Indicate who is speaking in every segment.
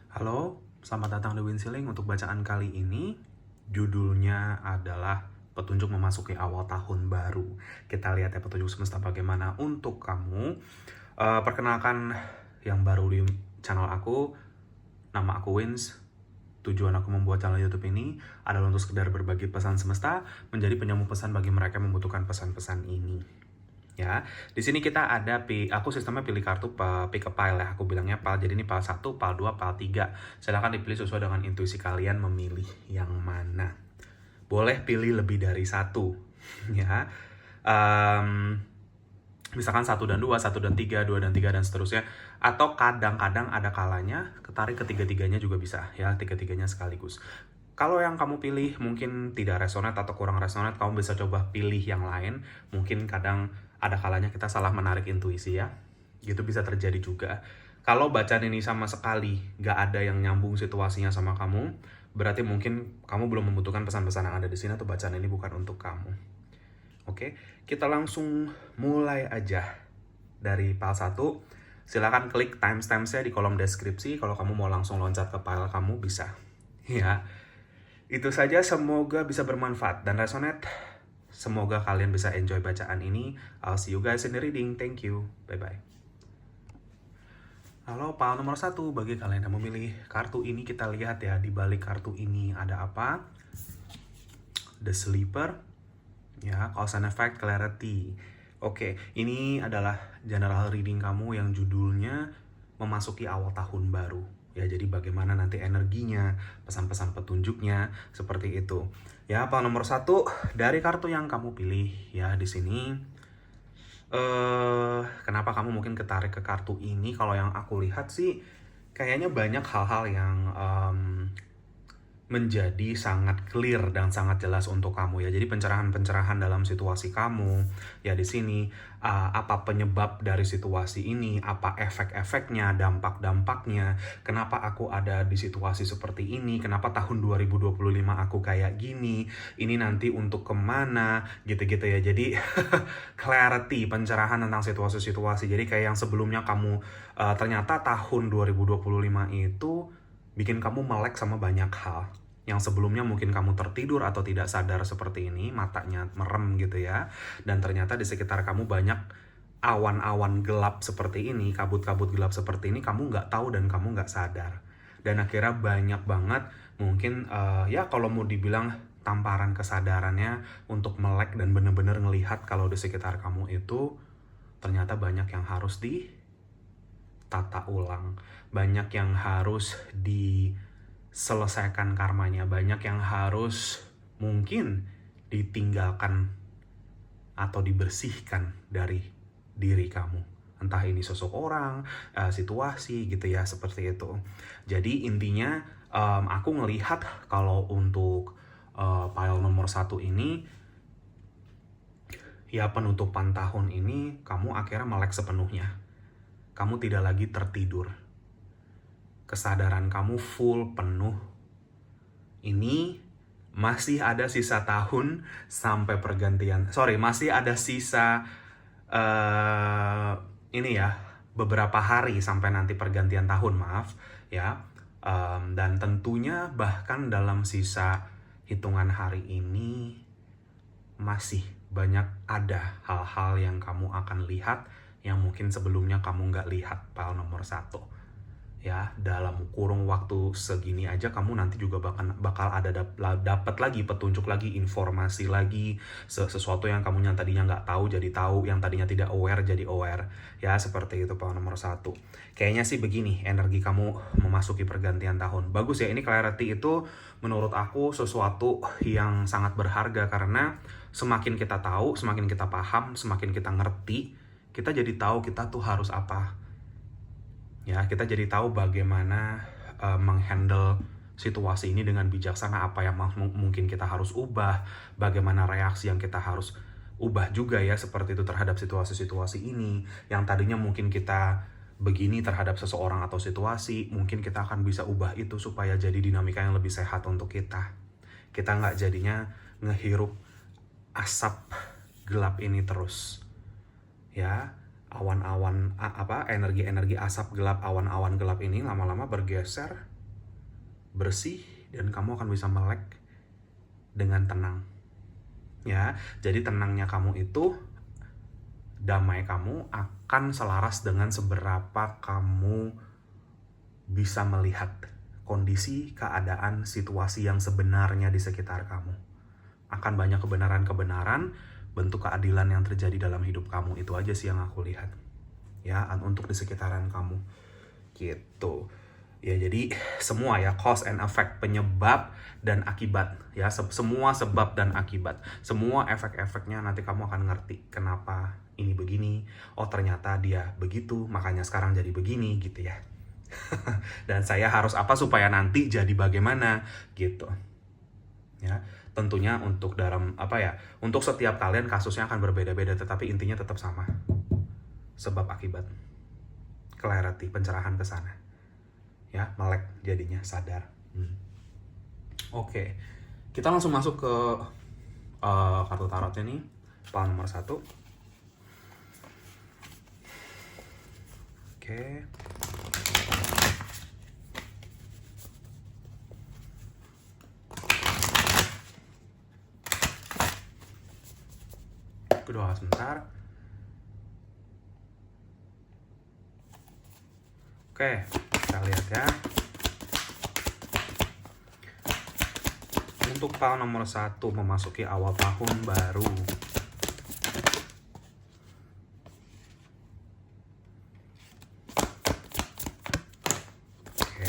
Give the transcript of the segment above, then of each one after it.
Speaker 1: Halo, selamat datang di Winsiling. Untuk bacaan kali ini, judulnya adalah Petunjuk Memasuki Awal Tahun Baru. Kita lihat ya petunjuk semesta bagaimana untuk kamu. Perkenalkan yang baru di channel aku, nama aku Wins. Tujuan aku membuat channel YouTube ini adalah untuk sekedar berbagi pesan semesta, menjadi penyambung pesan bagi mereka yang membutuhkan pesan-pesan ini. Ya, di sini kita ada aku sistemnya pilih kartu pick a pile ya, aku bilangnya pile. Jadi ini pile 1, pile 2, pile 3. Silakan dipilih sesuai dengan intuisi kalian memilih yang mana. Boleh pilih lebih dari satu ya. Misalkan 1 dan 2, 1 dan 3, 2 dan 3 dan seterusnya. Atau kadang-kadang ada kalanya ketarik ketiga-tiganya juga bisa ya, tiga-tiganya sekaligus. Kalau yang kamu pilih mungkin tidak resonate atau kurang resonate, kamu bisa coba pilih yang lain. Mungkin kadang ada kalanya kita salah menarik intuisi ya. Gitu bisa terjadi juga. Kalau bacaan ini sama sekali gak ada yang nyambung situasinya sama kamu, berarti mungkin kamu belum membutuhkan pesan-pesan yang ada di sini atau bacaan ini bukan untuk kamu. Oke, kita langsung mulai aja dari pile 1. Silakan klik timestamps-nya di kolom deskripsi. Kalau kamu mau langsung loncat ke pile kamu bisa. Ya. Itu saja, semoga bisa bermanfaat dan resonate. Semoga kalian bisa enjoy bacaan ini. I'll see you guys in the reading. Thank you. Bye-bye. Halo, pile nomor 1. Bagi kalian yang memilih kartu ini, kita lihat ya, di balik kartu ini ada apa? The Sleeper. Ya, Cause and Effect Clarity. Oke, ini adalah general reading kamu yang judulnya Memasuki Awal Tahun Baru. Ya, jadi bagaimana nanti energinya, pesan-pesan petunjuknya, seperti itu. Ya, apa nomor 1 dari kartu yang kamu pilih ya di sini. Kenapa kamu mungkin ketarik ke kartu ini? Kalau yang aku lihat sih, kayaknya banyak hal-hal yang menjadi sangat clear dan sangat jelas untuk kamu ya. Jadi pencerahan-pencerahan dalam situasi kamu ya di sini, apa penyebab dari situasi ini, apa efek-efeknya, dampak-dampaknya, kenapa aku ada di situasi seperti ini, kenapa tahun 2025 aku kayak gini, ini nanti untuk kemana, gitu-gitu ya. Jadi clarity, pencerahan tentang situasi-situasi. Jadi kayak yang sebelumnya kamu ternyata tahun 2025 itu bikin kamu melek sama banyak hal. Yang sebelumnya mungkin kamu tertidur atau tidak sadar seperti ini, matanya merem gitu ya. Dan ternyata di sekitar kamu banyak awan-awan gelap seperti ini, kabut-kabut gelap seperti ini, kamu nggak tahu dan kamu nggak sadar. Dan akhirnya banyak banget mungkin ya kalau mau dibilang tamparan kesadarannya untuk melek dan bener-bener ngelihat kalau di sekitar kamu itu ternyata banyak yang harus ditata ulang. Banyak yang harus diselesaikan karmanya, banyak yang harus mungkin ditinggalkan atau dibersihkan dari diri kamu. Entah ini sosok orang, situasi gitu ya, seperti itu. Jadi intinya aku ngelihat kalau untuk pile nomor 1 ini, ya penutupan tahun ini kamu akhirnya melek sepenuhnya. Kamu tidak lagi tertidur. Kesadaran kamu full, penuh. Ini masih ada sisa tahun sampai pergantian. Masih ada sisa ini ya, beberapa hari sampai nanti pergantian tahun, maaf ya. Dan tentunya bahkan dalam sisa hitungan hari ini masih banyak ada hal-hal yang kamu akan lihat yang mungkin sebelumnya kamu nggak lihat. Pile nomor 1 ya, dalam kurung waktu segini aja kamu nanti juga bakal ada dapat lagi petunjuk lagi, informasi lagi, sesuatu yang kamu yang tadinya nggak tahu jadi tahu, yang tadinya tidak aware jadi aware ya, seperti itu. Pile nomor 1 kayaknya sih begini energi kamu memasuki pergantian tahun. Bagus ya, ini clarity itu menurut aku sesuatu yang sangat berharga, karena semakin kita tahu, semakin kita paham, semakin kita ngerti, kita jadi tahu kita tuh harus apa. Ya, kita jadi tahu bagaimana menghandle situasi ini dengan bijaksana, apa yang mungkin kita harus ubah, bagaimana reaksi yang kita harus ubah juga ya, seperti itu terhadap situasi-situasi ini. Yang tadinya mungkin kita begini terhadap seseorang atau situasi, mungkin kita akan bisa ubah itu supaya jadi dinamika yang lebih sehat untuk kita. Kita nggak jadinya ngehirup asap gelap ini terus. Ya, awan-awan energi-energi asap gelap, awan-awan gelap ini lama-lama bergeser bersih, dan kamu akan bisa melek dengan tenang. Ya, jadi tenangnya kamu itu, damai kamu akan selaras dengan seberapa kamu bisa melihat kondisi, keadaan, situasi yang sebenarnya di sekitar kamu. Akan banyak kebenaran-kebenaran, bentuk keadilan yang terjadi dalam hidup kamu. Itu aja sih yang aku lihat. Ya, untuk di sekitaran kamu. Gitu. Ya, jadi semua ya, cause and effect, penyebab dan akibat. Ya, semua sebab dan akibat. Semua efek-efeknya nanti kamu akan ngerti kenapa ini begini. Oh, ternyata dia begitu, makanya sekarang jadi begini gitu ya. Dan saya harus apa supaya nanti jadi bagaimana gitu. Ya, tentunya untuk dalam untuk setiap kalian kasusnya akan berbeda-beda, tetapi intinya tetap sama. Sebab akibat. Clarity, pencerahan ke sana. Ya, melek jadinya, sadar. Oke. Kita langsung masuk ke kartu tarotnya nih. Pal nomor 1. Oke. Kedua sebentar. Oke, kita lihat ya. Untuk tahun nomor 1 memasuki awal tahun baru. Oke.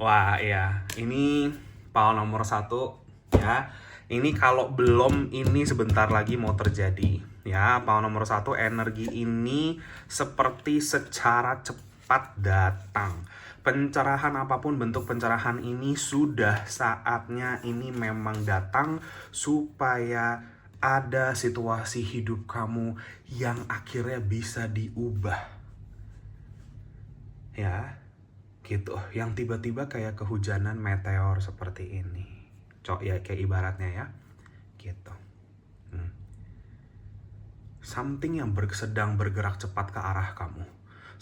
Speaker 1: Wah, ya, ini pal nomor 1 ya. Ini kalau belum, ini sebentar lagi mau terjadi. Ya, pal nomor 1, energi ini seperti secara cepat datang. Pencerahan apapun bentuk pencerahan ini sudah saatnya ini memang datang supaya ada situasi hidup kamu yang akhirnya bisa diubah. Ya, gitu, yang tiba-tiba kayak kehujanan meteor seperti ini. Ya, kayak ibaratnya ya, gitu. Something yang sedang bergerak cepat ke arah kamu.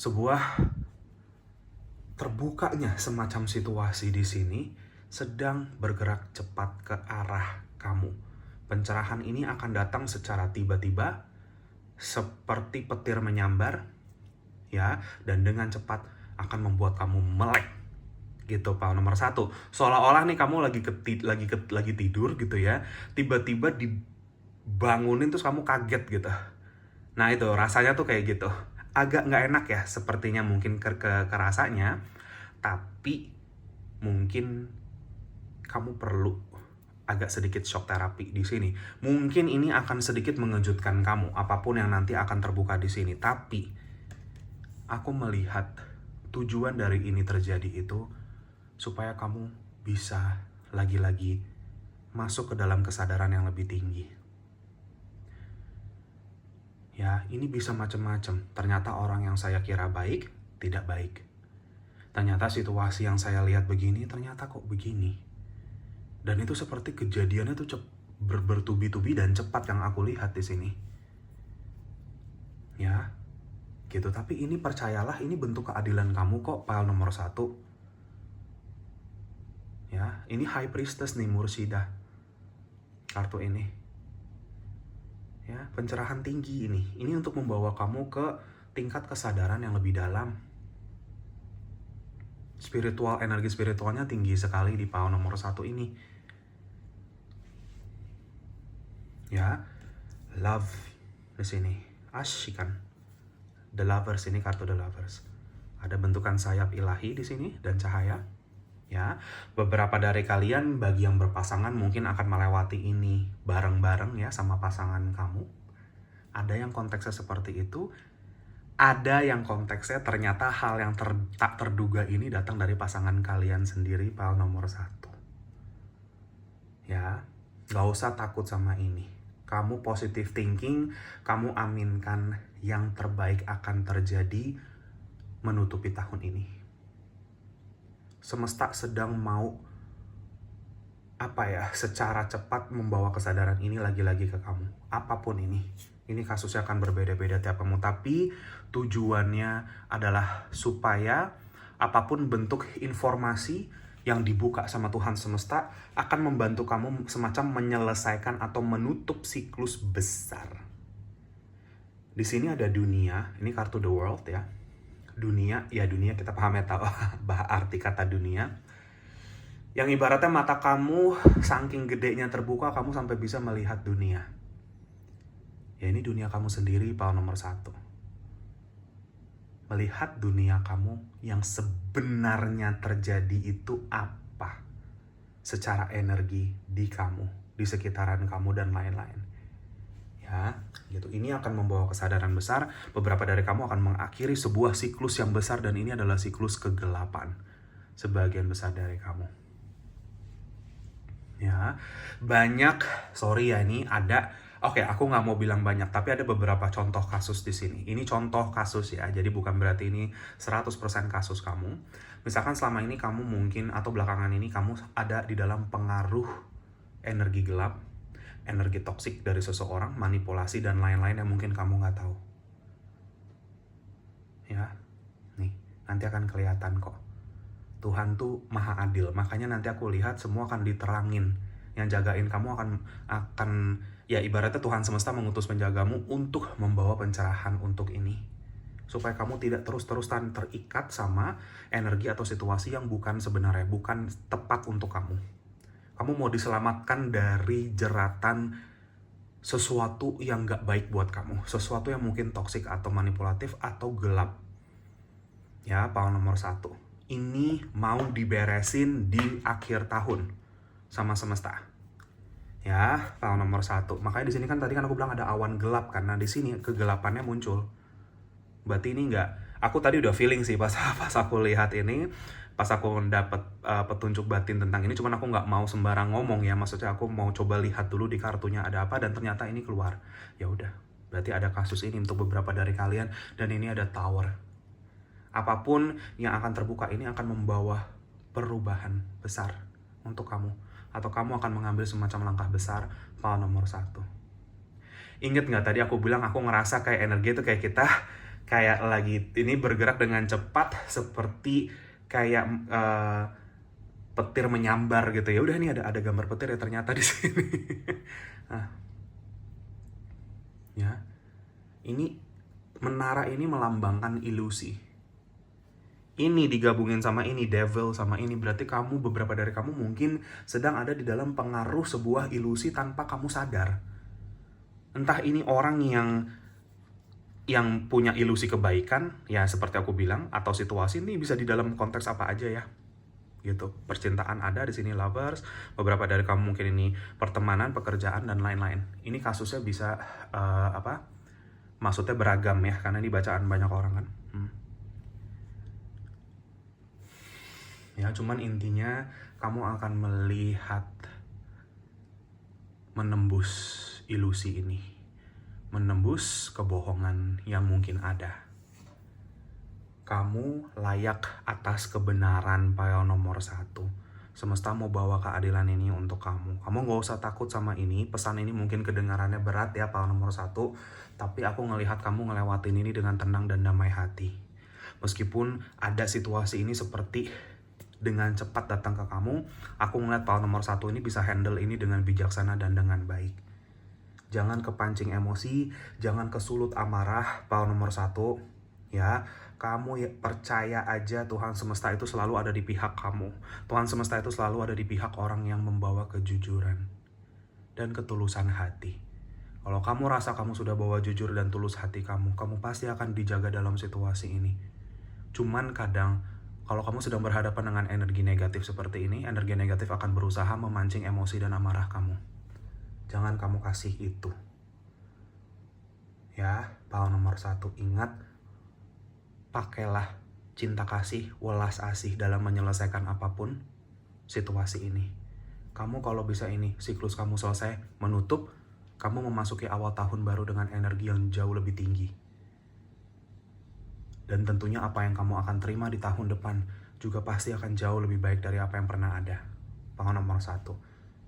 Speaker 1: Sebuah terbukanya semacam situasi di sini sedang bergerak cepat ke arah kamu. Pencerahan ini akan datang secara tiba-tiba, seperti petir menyambar, ya, dan dengan cepat akan membuat kamu melek gitu. Pal nomor 1, seolah-olah nih kamu lagi tidur gitu ya, tiba-tiba dibangunin terus kamu kaget gitu. Nah, itu rasanya tuh kayak gitu, agak nggak enak ya sepertinya, mungkin kerasanya, tapi mungkin kamu perlu agak sedikit shock terapi di sini. Mungkin ini akan sedikit mengejutkan kamu, apapun yang nanti akan terbuka di sini, tapi aku melihat tujuan dari ini terjadi itu supaya kamu bisa lagi-lagi masuk ke dalam kesadaran yang lebih tinggi. Ya, ini bisa macam-macam. Ternyata orang yang saya kira baik, tidak baik. Ternyata situasi yang saya lihat begini, ternyata kok begini. Dan itu seperti kejadiannya tuh bertubi-tubi dan cepat yang aku lihat di sini. Ya, gitu. Tapi ini percayalah, ini bentuk keadilan kamu kok, pile nomor 1. Ya, ini High Priestess nih, Mursydah. Kartu ini. Ya, pencerahan tinggi ini. Ini untuk membawa kamu ke tingkat kesadaran yang lebih dalam. Energi spiritualnya tinggi sekali di pile nomor 1 ini. Ya, love di sini. Asyikan. The Lovers ini, kartu The Lovers. Ada bentukan sayap ilahi di sini dan cahaya. Ya, beberapa dari kalian bagi yang berpasangan mungkin akan melewati ini bareng-bareng ya sama pasangan kamu. Ada yang konteksnya seperti itu. Ada yang konteksnya ternyata hal yang tak terduga ini datang dari pasangan kalian sendiri, pal nomor 1. Ya, gak usah takut sama ini. Kamu positive thinking, kamu aminkan yang terbaik akan terjadi menutupi tahun ini. Semesta sedang mau secara cepat membawa kesadaran ini lagi-lagi ke kamu. Apapun ini kasusnya akan berbeda-beda tiap kamu, tapi tujuannya adalah supaya apapun bentuk informasi yang dibuka sama Tuhan semesta akan membantu kamu semacam menyelesaikan atau menutup siklus besar. Di sini ada dunia, ini kartu the world ya. Dunia kita paham ya, tahu arti kata dunia. Yang ibaratnya mata kamu saking gedenya terbuka, kamu sampai bisa melihat dunia. Ya ini dunia kamu sendiri, power nomor 1. Melihat dunia kamu yang sebenarnya terjadi itu apa. Secara energi di kamu, di sekitaran kamu dan lain-lain. Ya, gitu. Ini akan membawa kesadaran besar. Beberapa dari kamu akan mengakhiri sebuah siklus yang besar, dan ini adalah siklus kegelapan. Sebagian besar dari kamu. Ya, banyak, sorry ya, ini ada, aku nggak mau bilang banyak, tapi ada beberapa contoh kasus di sini. Ini contoh kasus ya, jadi bukan berarti ini 100% kasus kamu. Misalkan selama ini kamu mungkin, atau belakangan ini kamu ada di dalam pengaruh energi gelap, energi toksik dari seseorang, manipulasi dan lain-lain yang mungkin kamu nggak tahu. Ya, nih, nanti akan kelihatan kok. Tuhan tuh maha adil, makanya nanti aku lihat semua akan diterangin. Yang jagain kamu akan ya ibaratnya Tuhan semesta mengutus penjagamu untuk membawa pencerahan untuk ini. Supaya kamu tidak terus-terusan terikat sama energi atau situasi yang bukan sebenarnya, bukan tepat untuk kamu. Kamu mau diselamatkan dari jeratan sesuatu yang gak baik buat kamu. Sesuatu yang mungkin toksik atau manipulatif atau gelap. Ya, power nomor 1. Ini mau diberesin di akhir tahun sama semesta. Ya, power nomor 1. Makanya di sini kan tadi kan aku bilang ada awan gelap, karena di sini kegelapannya muncul. Berarti ini aku tadi udah feeling sih pas aku lihat ini, pas aku dapet petunjuk batin tentang ini, cuman aku nggak mau sembarang ngomong ya. Maksudnya aku mau coba lihat dulu di kartunya ada apa, dan ternyata ini keluar. Ya udah, berarti ada kasus ini untuk beberapa dari kalian, dan ini ada tower. Apapun yang akan terbuka ini akan membawa perubahan besar untuk kamu. Atau kamu akan mengambil semacam langkah besar, power nomor 1. Ingat nggak tadi aku bilang aku ngerasa kayak energi itu kayak kita kayak lagi ini bergerak dengan cepat seperti kayak petir menyambar gitu ya. Udah, ini ada gambar petir ya ternyata di sini. Nah, ya. Ini menara ini melambangkan ilusi. Ini digabungin sama ini, devil sama ini, berarti beberapa dari kamu mungkin sedang ada di dalam pengaruh sebuah ilusi tanpa kamu sadar. Entah ini orang yang punya ilusi kebaikan, ya seperti aku bilang, atau situasi ini bisa di dalam konteks apa aja ya. Gitu. Percintaan ada di sini, lovers, beberapa dari kamu mungkin ini pertemanan, pekerjaan dan lain-lain. Ini kasusnya bisa maksudnya beragam ya, karena ini bacaan banyak orang kan. Ya, cuman intinya kamu akan melihat menembus ilusi ini. Menembus kebohongan yang mungkin ada. Kamu layak atas kebenaran, power nomor 1. Semesta mau bawa keadilan ini untuk kamu. Kamu gak usah takut sama ini. Pesan ini mungkin kedengarannya berat ya, power nomor 1. Tapi aku ngelihat kamu ngelewatin ini dengan tenang dan damai hati. Meskipun ada situasi ini seperti dengan cepat datang ke kamu, aku ngeliat power nomor 1 ini bisa handle ini dengan bijaksana dan dengan baik. Jangan kepancing emosi, jangan kesulut amarah, power nomor 1. Ya, kamu percaya aja Tuhan semesta itu selalu ada di pihak kamu. Tuhan semesta itu selalu ada di pihak orang yang membawa kejujuran dan ketulusan hati. Kalau kamu rasa kamu sudah bawa jujur dan tulus hati kamu pasti akan dijaga dalam situasi ini. Cuman kadang kalau kamu sedang berhadapan dengan energi negatif seperti ini, energi negatif akan berusaha memancing emosi dan amarah kamu. Jangan kamu kasih itu. Ya, power nomor 1, ingat, pakailah cinta kasih, welas asih dalam menyelesaikan apapun situasi ini. Kamu kalau bisa ini, siklus kamu selesai, menutup, kamu memasuki awal tahun baru dengan energi yang jauh lebih tinggi. Dan tentunya apa yang kamu akan terima di tahun depan juga pasti akan jauh lebih baik dari apa yang pernah ada. Power nomor 1.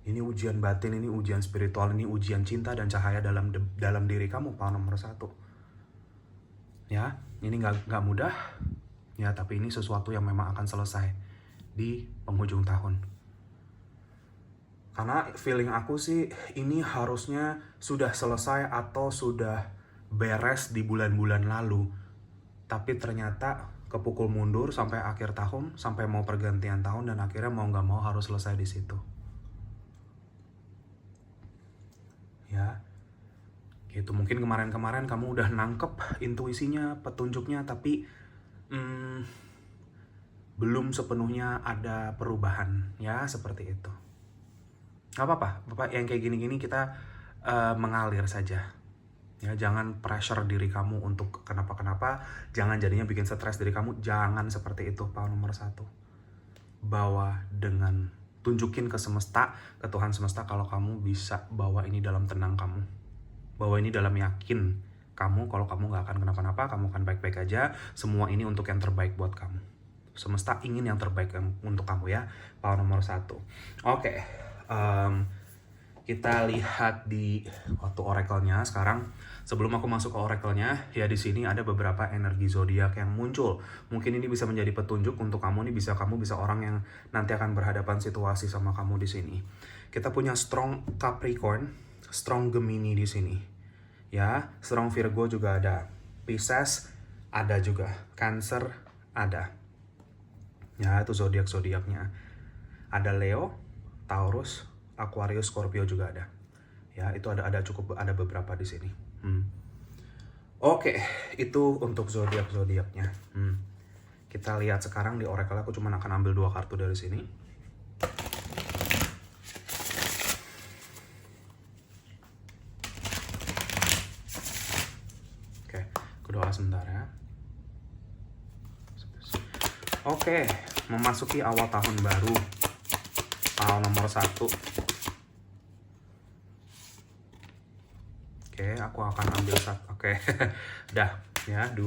Speaker 1: Ini ujian batin, ini ujian spiritual, ini ujian cinta dan cahaya dalam diri kamu, power nomor 1. Ya, ini nggak mudah, ya, tapi ini sesuatu yang memang akan selesai di penghujung tahun. Karena feeling aku sih ini harusnya sudah selesai atau sudah beres di bulan-bulan lalu. Tapi ternyata kepukul mundur sampai akhir tahun, sampai mau pergantian tahun, dan akhirnya mau nggak mau harus selesai di situ. Ya, gitu. Mungkin kemarin-kemarin kamu udah nangkep intuisinya, petunjuknya, tapi belum sepenuhnya ada perubahan, ya, seperti itu. Gak apa-apa, Bapak, yang kayak gini-gini kita mengalir saja. Ya, jangan pressure diri kamu untuk kenapa-kenapa, jangan jadinya bikin stres diri kamu, jangan seperti itu, power nomor 1. Bawa dengan, tunjukin ke semesta, ke Tuhan semesta, kalau kamu bisa bawa ini dalam tenang kamu. Bawa ini dalam yakin kamu, kalau kamu gak akan kenapa-napa, kamu akan baik-baik aja, semua ini untuk yang terbaik buat kamu. Semesta ingin yang terbaik untuk kamu, ya, power nomor 1. Oke. Kita lihat di waktu oracle-nya sekarang. Sebelum aku masuk ke oracle-nya, ya di sini ada beberapa energi zodiak yang muncul. Mungkin ini bisa menjadi petunjuk untuk kamu nih, kamu bisa orang yang nanti akan berhadapan situasi sama kamu di sini. Kita punya strong Capricorn, strong Gemini di sini. Ya, strong Virgo juga ada. Pisces ada juga. Cancer ada. Ya, itu zodiak-zodiaknya. Ada Leo, Taurus, Aquarius, Scorpio juga ada. Ya, itu ada beberapa di sini. Oke, itu untuk zodiak-zodiaknya. Kita lihat sekarang di oracle. Aku cuma akan ambil 2 kartu dari sini. Oke, aku doa sebentar ya. Oke, memasuki awal tahun baru. Awal nomor 1. Oke, aku akan ambil 1. Oke, dah ya, 2.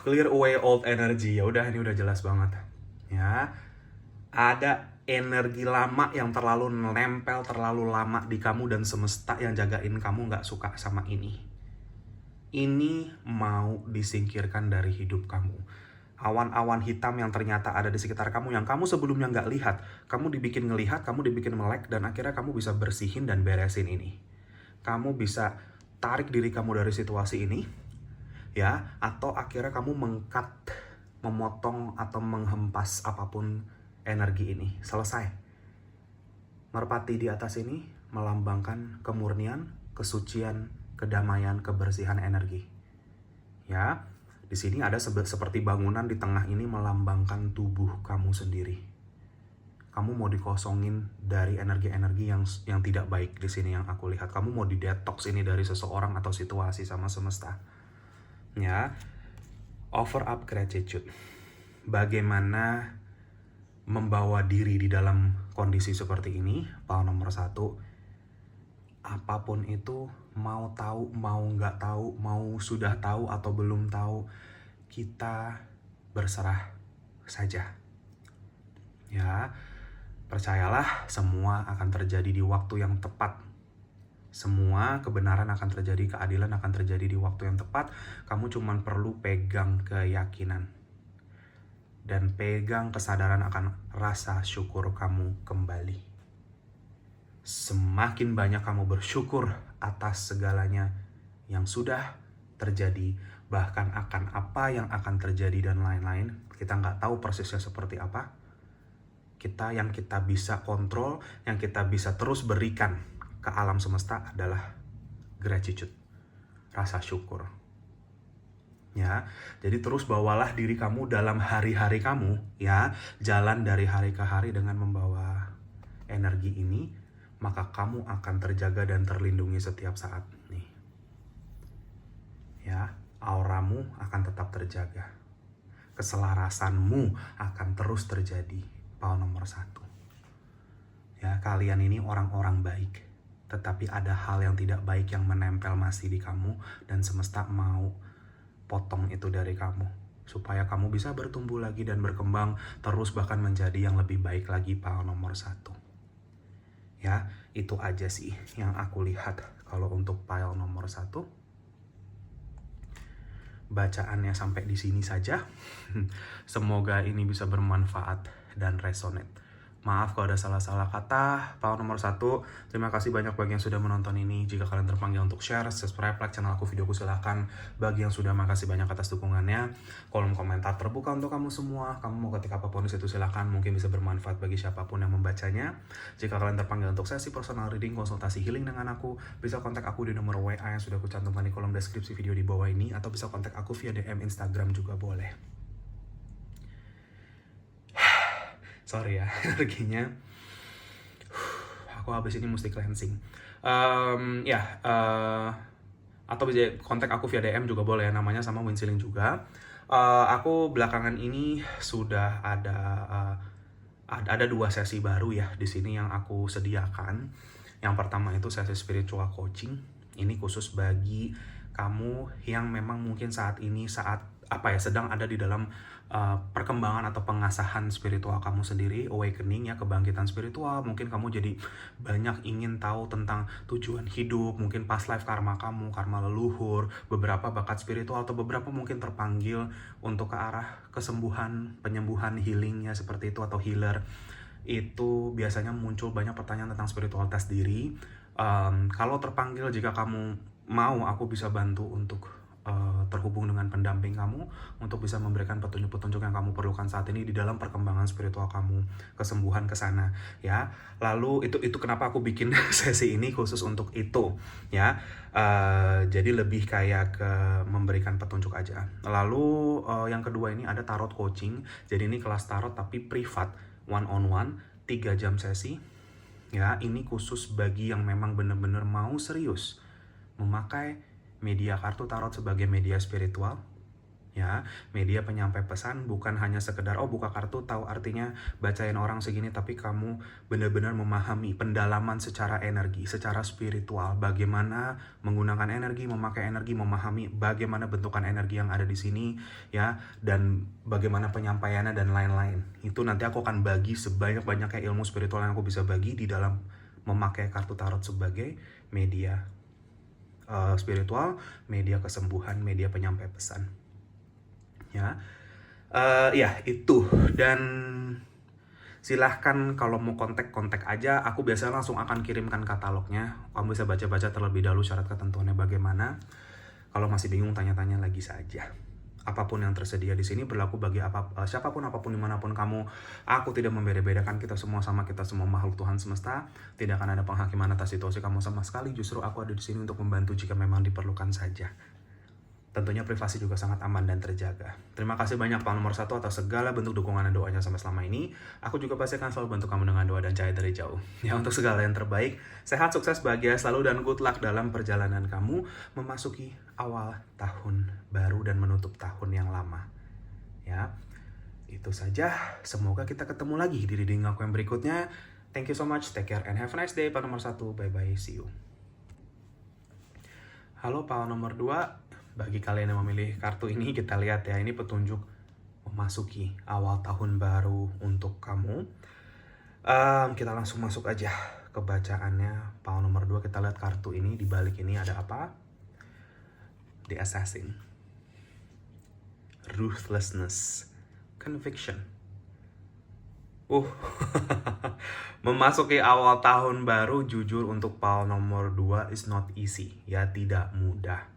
Speaker 1: Clear away old energy. Ya udah, ini udah jelas banget. Ya, ada energi lama yang terlalu nempel, terlalu lama di kamu, dan semesta yang jagain kamu nggak suka sama ini. Ini mau disingkirkan dari hidup kamu. Awan-awan hitam yang ternyata ada di sekitar kamu, yang kamu sebelumnya nggak lihat, kamu dibikin ngelihat, kamu dibikin melek, dan akhirnya kamu bisa bersihin dan beresin ini. Kamu bisa tarik diri kamu dari situasi ini, ya, atau akhirnya kamu mengkat, memotong, atau menghempas apapun energi ini. Selesai. Merpati di atas ini melambangkan kemurnian, kesucian, kedamaian, kebersihan energi. Ya, di sini ada seperti bangunan di tengah ini melambangkan tubuh kamu sendiri. Kamu mau dikosongin dari energi-energi yang tidak baik di sini yang aku lihat. Kamu mau didetox ini dari seseorang atau situasi sama semesta. Ya, offer up gratitude. Bagaimana membawa diri di dalam kondisi seperti ini, power nomor 1. Apapun itu, mau tahu, mau nggak tahu, mau sudah tahu atau belum tahu, kita berserah saja. Ya, percayalah, semua akan terjadi di waktu yang tepat. Semua kebenaran akan terjadi, keadilan akan terjadi di waktu yang tepat. Kamu cuma perlu pegang keyakinan. Dan pegang kesadaran akan rasa syukur kamu kembali. Semakin banyak kamu bersyukur atas segalanya yang sudah terjadi, bahkan akan apa yang akan terjadi dan lain-lain. Kita nggak tahu persisnya seperti apa. Yang kita bisa kontrol, yang kita bisa terus berikan ke alam semesta adalah gratitude, rasa syukur. Ya, jadi terus bawalah diri kamu dalam hari-hari kamu, ya, jalan dari hari ke hari dengan membawa energi ini, maka kamu akan terjaga dan terlindungi setiap saat nih. Ya, auramu akan tetap terjaga. Keselarasanmu akan terus terjadi. Power nomor 1. Ya, kalian ini orang-orang baik. tetapi ada hal yang tidak baik yang menempel masih di kamu, dan semesta mau potong itu dari kamu supaya kamu bisa bertumbuh lagi dan berkembang terus, bahkan menjadi yang lebih baik lagi, pile nomor 1. Ya, itu aja sih yang aku lihat kalau untuk pile nomor 1. Bacaannya sampai di sini saja. Semoga ini bisa bermanfaat dan resonate. Maaf kalau ada salah-salah kata. Pile nomor 1, terima kasih banyak bagi yang sudah menonton ini. Jika kalian terpanggil untuk share, subscribe, like channel aku, videoku, silahkan. Bagi yang sudah, makasih banyak atas dukungannya. Kolom komentar terbuka untuk kamu semua. Kamu mau ketik apapun di situ silahkan. Mungkin bisa bermanfaat bagi siapapun yang membacanya. Jika kalian terpanggil untuk sesi personal reading, konsultasi healing dengan aku, bisa kontak aku di nomor WA yang sudah aku cantumkan di kolom deskripsi video di bawah ini, atau bisa kontak aku via DM Instagram juga boleh. Sorry ya, energinya. Aku habis ini mesti cleansing. Atau bisa kontak aku via DM juga boleh, namanya sama Winsiling juga. Aku belakangan ini sudah ada 2 sesi baru ya di sini yang aku sediakan. Yang pertama itu sesi spiritual coaching. Ini khusus bagi kamu yang memang mungkin saat ini sedang ada di dalam perkembangan atau pengasahan spiritual kamu sendiri, awakening ya, kebangkitan spiritual. Mungkin kamu jadi banyak ingin tahu tentang tujuan hidup, mungkin past life karma kamu, karma leluhur, beberapa bakat spiritual, atau beberapa mungkin terpanggil untuk ke arah kesembuhan, penyembuhan, healingnya seperti itu, atau healer. Itu biasanya muncul banyak pertanyaan tentang spiritualitas diri. Kalau terpanggil, jika kamu mau, aku bisa bantu untuk terhubung dengan pendamping kamu untuk bisa memberikan petunjuk-petunjuk yang kamu perlukan saat ini di dalam perkembangan spiritual kamu, kesembuhan ke sana ya. Lalu itu kenapa aku bikin sesi ini khusus untuk itu ya. Jadi lebih kayak ke memberikan petunjuk aja. Lalu yang kedua ini ada tarot coaching. Jadi ini kelas tarot tapi privat, one on one, 3 jam sesi ya. Ini khusus bagi yang memang benar-benar mau serius memakai media kartu tarot sebagai media spiritual ya, media penyampai pesan, bukan hanya sekedar buka kartu tahu artinya, bacain orang segini, tapi kamu benar-benar memahami pendalaman secara energi, secara spiritual, bagaimana menggunakan energi, memakai energi, memahami bagaimana bentukan energi yang ada di sini ya, dan bagaimana penyampaiannya dan lain-lain. Itu nanti aku akan bagi sebanyak-banyaknya ilmu spiritual yang aku bisa bagi di dalam memakai kartu tarot sebagai media spiritual, media kesembuhan, media penyampai pesan ya. Ya itu. Dan silahkan kalau mau kontak aja. Aku biasanya langsung akan kirimkan katalognya. Kamu bisa baca-baca terlebih dahulu syarat ketentuannya bagaimana. Kalau masih bingung, tanya-tanya lagi saja. Apapun yang tersedia di sini berlaku bagi siapapun, apapun, dimanapun kamu. Aku tidak membeda-bedakan, kita semua sama, kita semua makhluk Tuhan semesta. Tidak akan ada penghakiman atas situasi kamu sama sekali. Justru aku ada di sini untuk membantu jika memang diperlukan saja. Tentunya privasi juga sangat aman dan terjaga. Terima kasih banyak pile nomor 1 atas segala bentuk dukungan dan doanya sampai selama ini. Aku juga pasti akan selalu bantu kamu dengan doa dan cahaya dari jauh. Ya, untuk segala yang terbaik, sehat, sukses, bahagia selalu, dan good luck dalam perjalanan kamu memasuki awal tahun baru dan menutup tahun yang lama. Ya, itu saja. Semoga kita ketemu lagi di reading aku yang berikutnya. Thank you so much, take care and have a nice day. Pile nomor 1, bye-bye, see you. Halo pile nomor 2. Bagi kalian yang memilih kartu ini, kita lihat ya, ini petunjuk memasuki awal tahun baru untuk kamu. Kita langsung masuk aja ke bacaannya. Pile nomor 2, kita lihat kartu ini, di balik ini ada apa? The Assassin, Ruthlessness, Conviction. Memasuki awal tahun baru, jujur untuk pile nomor 2 is not easy ya, tidak mudah.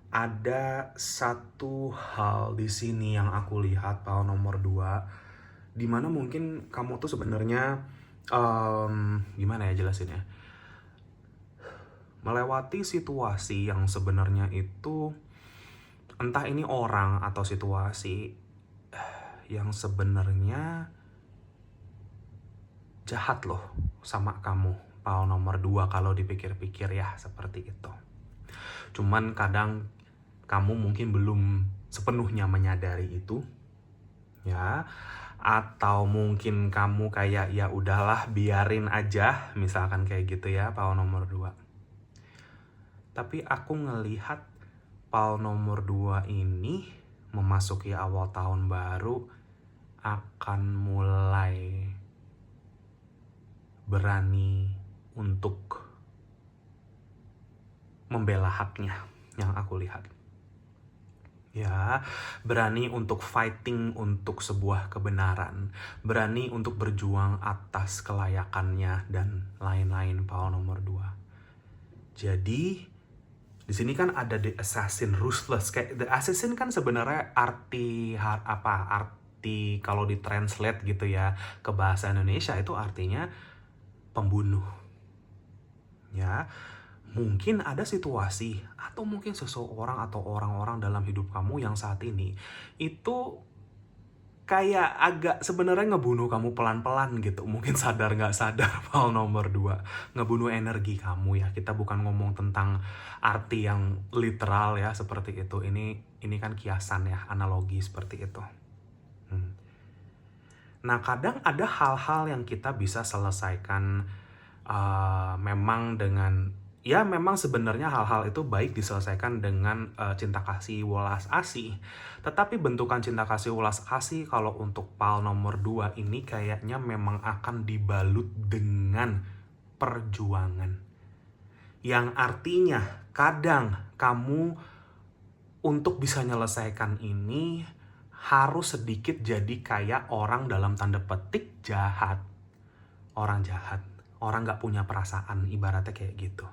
Speaker 1: Ada satu hal di sini yang aku lihat pile nomor 2, dimana mungkin kamu tuh sebenarnya gimana ya jelasinnya, melewati situasi yang sebenarnya itu, entah ini orang atau situasi yang sebenarnya jahat loh sama kamu, pile nomor 2 kalau dipikir-pikir ya, seperti itu. Cuman kadang kamu mungkin belum sepenuhnya menyadari itu ya, Atau mungkin kamu kayak ya udahlah biarin aja, misalkan kayak gitu ya, Paul nomor 2. Tapi aku ngelihat Paul nomor 2 ini memasuki awal tahun baru akan mulai berani untuk membela haknya yang aku lihat. Ya, berani untuk fighting untuk sebuah kebenaran, berani untuk berjuang atas kelayakannya dan lain-lain, Paul nomor 2. Jadi di sini kan ada the assassin ruthless. Kayak the assassin kan sebenarnya arti kalau ditranslate gitu ya ke bahasa Indonesia itu artinya pembunuh. Ya, mungkin ada situasi atau mungkin seseorang atau orang-orang dalam hidup kamu yang saat ini itu kayak agak sebenarnya ngebunuh kamu pelan-pelan gitu. Mungkin sadar nggak sadar, Paul nomor 2. Ngebunuh energi kamu ya. Kita bukan ngomong tentang arti yang literal ya seperti itu. Ini kan kiasan ya, analogi seperti itu. Nah, kadang ada hal-hal yang kita bisa selesaikan memang dengan ya memang sebenarnya hal-hal itu baik diselesaikan dengan cinta kasih welas asih. Tetapi bentukan cinta kasih welas asih kalau untuk Paul nomor 2 ini kayaknya memang akan dibalut dengan perjuangan. Yang artinya kadang kamu untuk bisa menyelesaikan ini harus sedikit jadi kayak orang dalam tanda petik jahat. Orang jahat. Orang gak punya perasaan, ibaratnya kayak gitu.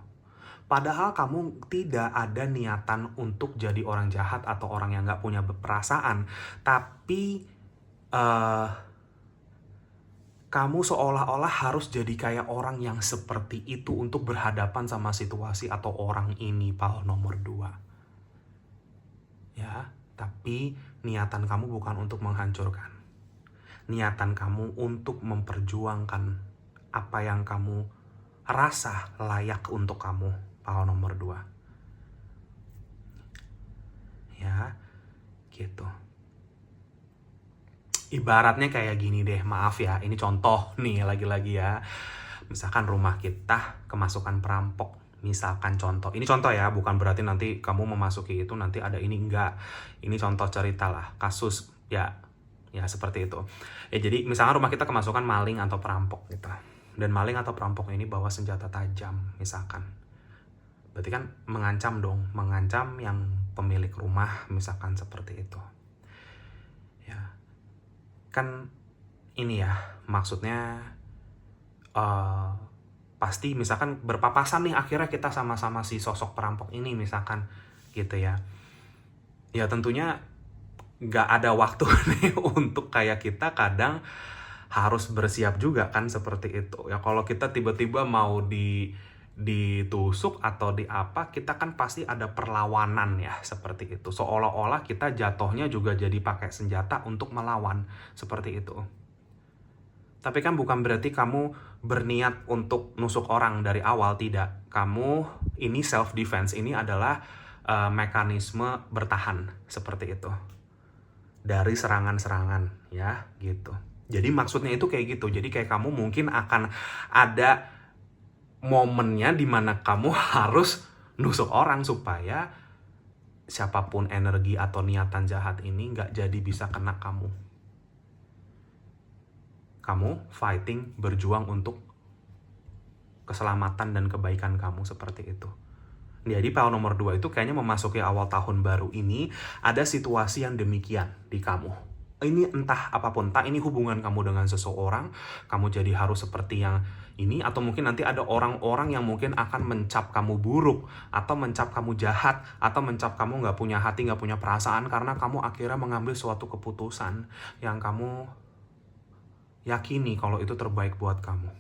Speaker 1: Padahal kamu tidak ada niatan untuk jadi orang jahat atau orang yang gak punya perasaan. Tapi kamu seolah-olah harus jadi kayak orang yang seperti itu untuk berhadapan sama situasi atau orang ini, Paul nomor 2. Ya, tapi niatan kamu bukan untuk menghancurkan. Niatan kamu untuk memperjuangkan apa yang kamu rasa layak untuk kamu, Paul nomor 2. Ya, gitu. Ibaratnya kayak gini deh, maaf ya, ini contoh nih lagi-lagi ya. Misalkan rumah kita kemasukan perampok. Misalkan contoh, ini contoh ya, bukan berarti nanti kamu memasuki itu nanti ada ini, enggak. Ini contoh cerita lah, kasus ya seperti itu. Ya jadi misalkan rumah kita kemasukan maling atau perampok gitu. Dan maling atau perampok ini bawa senjata tajam misalkan. Berarti kan mengancam dong, mengancam yang pemilik rumah misalkan seperti itu. Ya. Kan ini ya, maksudnya pasti misalkan berpapasan nih akhirnya kita sama-sama si sosok perampok ini misalkan gitu ya. Ya tentunya nggak ada waktu nih untuk kayak kita kadang harus bersiap juga kan seperti itu. Ya kalau kita tiba-tiba mau ditusuk atau di apa, kita kan pasti ada perlawanan ya seperti itu. Seolah-olah kita jatuhnya juga jadi pakai senjata untuk melawan seperti itu. Tapi kan bukan berarti kamu berniat untuk nusuk orang dari awal, tidak. Kamu ini self defense, ini adalah mekanisme bertahan seperti itu. Dari serangan-serangan ya gitu. Jadi maksudnya itu kayak gitu. Jadi kayak kamu mungkin akan ada momennya di mana kamu harus nusuk orang supaya siapapun energi atau niatan jahat ini nggak jadi bisa kena kamu. Kamu fighting, berjuang untuk keselamatan dan kebaikan kamu seperti itu. Jadi Paul nomor 2 itu kayaknya memasuki awal tahun baru ini ada situasi yang demikian di kamu. Ini entah apapun, entah ini hubungan kamu dengan seseorang, kamu jadi harus seperti yang ini, atau mungkin nanti ada orang-orang yang mungkin akan mencap kamu buruk, atau mencap kamu jahat, atau mencap kamu gak punya hati, gak punya perasaan, karena kamu akhirnya mengambil suatu keputusan yang kamu yakini kalau itu terbaik buat kamu.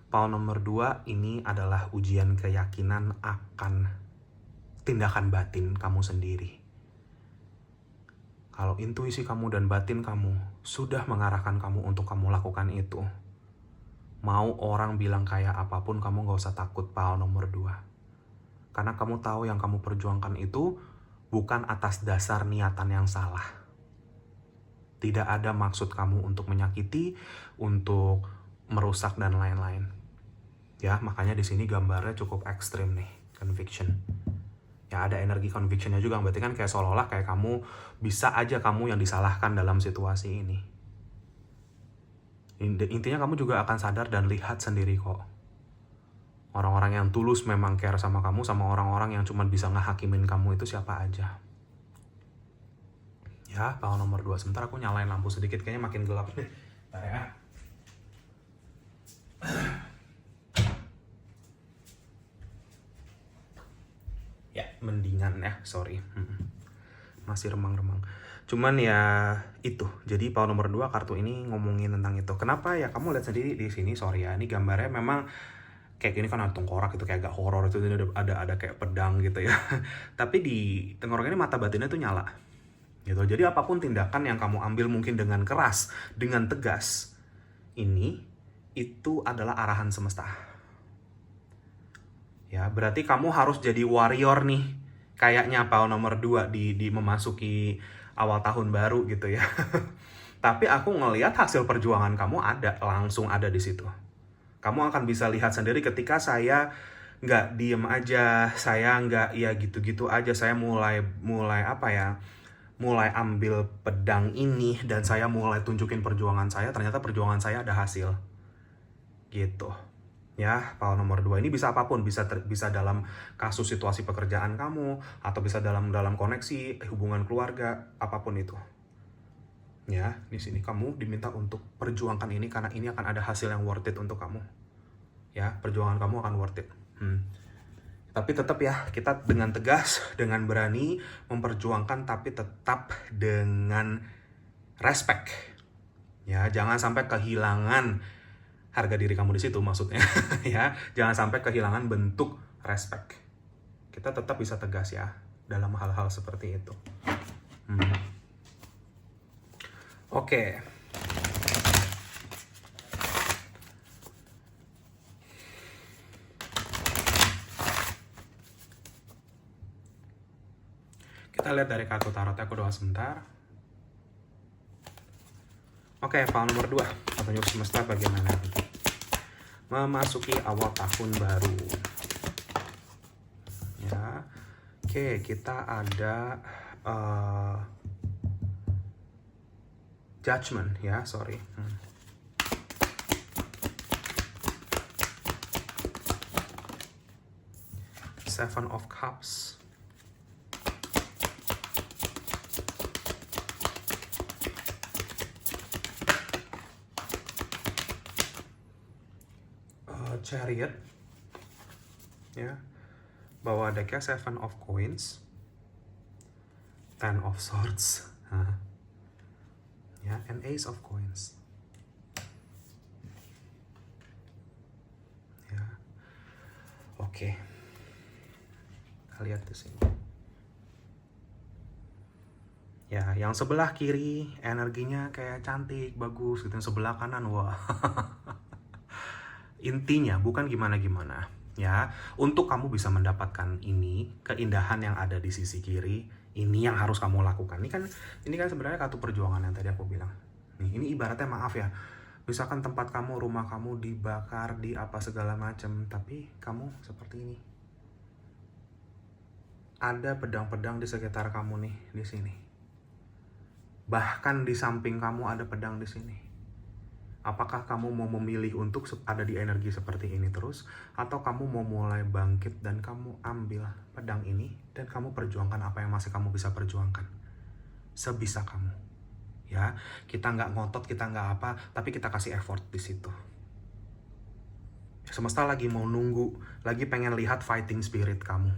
Speaker 1: Paul nomor 2 ini adalah ujian keyakinan akan tindakan batin kamu sendiri. Kalau intuisi kamu dan batin kamu sudah mengarahkan kamu untuk kamu lakukan itu, mau orang bilang kayak apapun kamu gak usah takut, Paul nomor 2. Karena kamu tahu yang kamu perjuangkan itu bukan atas dasar niatan yang salah. Tidak ada maksud kamu untuk menyakiti, untuk merusak dan lain-lain. Ya, makanya di sini gambarnya cukup ekstrim nih, conviction. Ya, ada energi convictionnya juga, berarti kan kayak seolah-olah kayak kamu bisa aja kamu yang disalahkan dalam situasi ini. Intinya kamu juga akan sadar dan lihat sendiri kok. Orang-orang yang tulus memang care sama kamu, sama orang-orang yang cuma bisa ngehakimin kamu itu siapa aja. Ya, tahun nomor 2. Sebentar aku nyalain lampu sedikit, kayaknya makin gelap nih. Bentar ya. Ya, mendingan ya, sorry. Masih remang-remang. Cuman ya itu. Jadi power nomor 2 kartu ini ngomongin tentang itu. Kenapa ya? Kamu lihat sendiri di sini, sorry ya. Ini gambarnya memang kayak gini kan ada tengkorak itu kayak agak horor itu, ada kayak pedang gitu ya. Tapi di tengkorak ini mata batinnya tuh nyala. Gitu. Jadi apapun tindakan yang kamu ambil mungkin dengan keras, dengan tegas, ini itu adalah arahan semesta. Ya, berarti kamu harus jadi warrior nih. Kayaknya power nomor 2 di memasuki awal tahun baru gitu ya. Tapi aku ngelihat hasil perjuangan kamu langsung ada di situ. Kamu akan bisa lihat sendiri ketika saya nggak diem aja, saya nggak ya gitu-gitu aja, saya mulai apa ya, mulai ambil pedang ini dan saya mulai tunjukin perjuangan saya, ternyata perjuangan saya ada hasil. Gitu. Ya, power nomor 2 ini bisa apapun, bisa dalam kasus situasi pekerjaan kamu, atau bisa dalam koneksi, hubungan keluarga, apapun itu. Ya, di sini kamu diminta untuk perjuangkan ini karena ini akan ada hasil yang worth it untuk kamu. Ya, perjuangan kamu akan worth it. Tapi tetap ya, kita dengan tegas, dengan berani memperjuangkan, tapi tetap dengan respect. Ya, jangan sampai kehilangan harga diri kamu di situ maksudnya. Ya, jangan sampai kehilangan bentuk respect. Kita tetap bisa tegas ya dalam hal-hal seperti itu. Oke. Kita lihat dari kartu tarotnya, aku doa sebentar. Oke, file nomor 2. Petunjuk semesta bagaimana? Memasuki awal tahun baru. Ya. Oke, kita ada Judgment ya, sorry. Seven of Cups. Chariot. Ya. Bawa decknya Seven of Coins. Ten of Swords. Ya, and Ace of Coins. Ya. Oke. Kita lihat di sini. Ya, yang sebelah kiri energinya kayak cantik, bagus gitu. Yang sebelah kanan wah. Intinya bukan gimana-gimana. Ya, untuk kamu bisa mendapatkan ini, keindahan yang ada di sisi kiri, ini yang harus kamu lakukan. Ini kan sebenarnya kartu perjuangan yang tadi aku bilang. Nih, ini ibaratnya maaf ya. Misalkan tempat kamu, rumah kamu dibakar, di apa segala macam, tapi kamu seperti ini. Ada pedang-pedang di sekitar kamu nih, di sini. Bahkan di samping kamu ada pedang di sini. Apakah kamu mau memilih untuk ada di energi seperti ini terus, atau kamu mau mulai bangkit dan kamu ambil pedang ini dan kamu perjuangkan apa yang masih kamu bisa perjuangkan sebisa kamu. Ya, kita nggak ngotot, kita nggak apa, tapi kita kasih effort di situ. Semesta lagi mau nunggu, lagi pengen lihat fighting spirit kamu.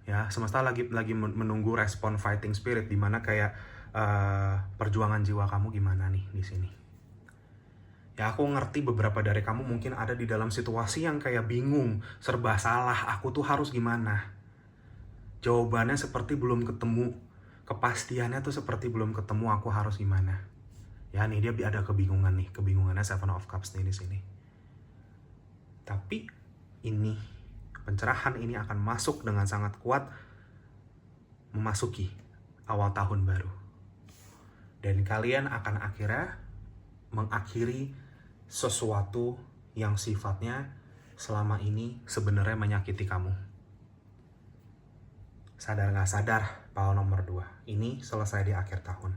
Speaker 1: Ya, semesta lagi menunggu respon fighting spirit, dimana kayak perjuangan jiwa kamu gimana nih di sini. Ya, aku ngerti beberapa dari kamu mungkin ada di dalam situasi yang kayak bingung, serba salah, aku tuh harus gimana? Jawabannya seperti belum ketemu, kepastiannya tuh seperti belum ketemu, aku harus gimana? Ya, nih dia ada kebingungan nih, kebingungannya Seven of Cups nih di sini. Tapi ini, pencerahan ini akan masuk dengan sangat kuat memasuki awal tahun baru. Dan kalian akan akhirnya mengakhiri sesuatu yang sifatnya selama ini sebenarnya menyakiti kamu. Sadar nggak sadar, power nomor 2, ini selesai di akhir tahun.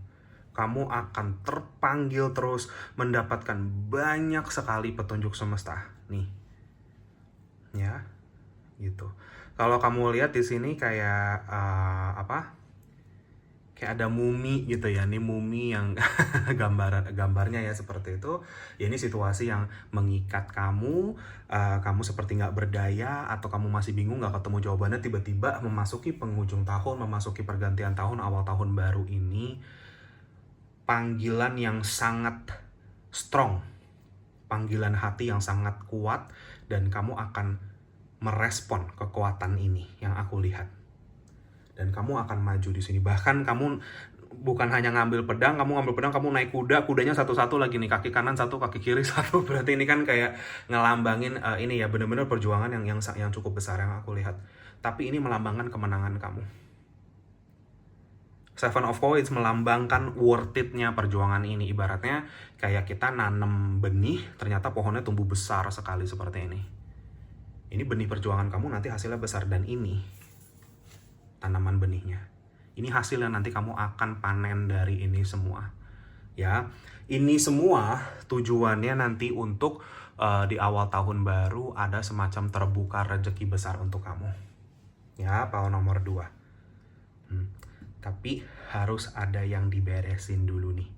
Speaker 1: Kamu akan terpanggil terus mendapatkan banyak sekali petunjuk semesta. Nih, ya, gitu. Kalau kamu lihat di sini kayak kayak ada mumi gitu ya. Ini mumi yang gambarnya ya seperti itu. Ya ini situasi yang mengikat kamu. Kamu seperti nggak berdaya atau kamu masih bingung nggak ketemu jawabannya. Tiba-tiba memasuki penghujung tahun, memasuki pergantian tahun, awal tahun baru ini, panggilan yang sangat strong, panggilan hati yang sangat kuat, dan kamu akan merespon kekuatan ini yang aku lihat. Dan kamu akan maju di sini. Bahkan kamu bukan hanya ngambil pedang, kamu naik kuda, kudanya satu-satu lagi nih, kaki kanan satu, kaki kiri satu. Berarti ini kan kayak ngelambangin ini ya, bener-bener perjuangan yang cukup besar yang aku lihat. Tapi ini melambangkan kemenangan kamu. Seven of Coins melambangkan worth it-nya perjuangan ini. Ibaratnya kayak kita nanam benih, ternyata pohonnya tumbuh besar sekali seperti ini. Ini benih perjuangan kamu, nanti hasilnya besar. Dan ini tanaman benihnya. Ini hasil yang nanti kamu akan panen dari ini semua. Ya, ini semua tujuannya nanti untuk di awal tahun baru ada semacam terbuka rezeki besar untuk kamu. Ya, power nomor 2. Tapi harus ada yang diberesin dulu nih.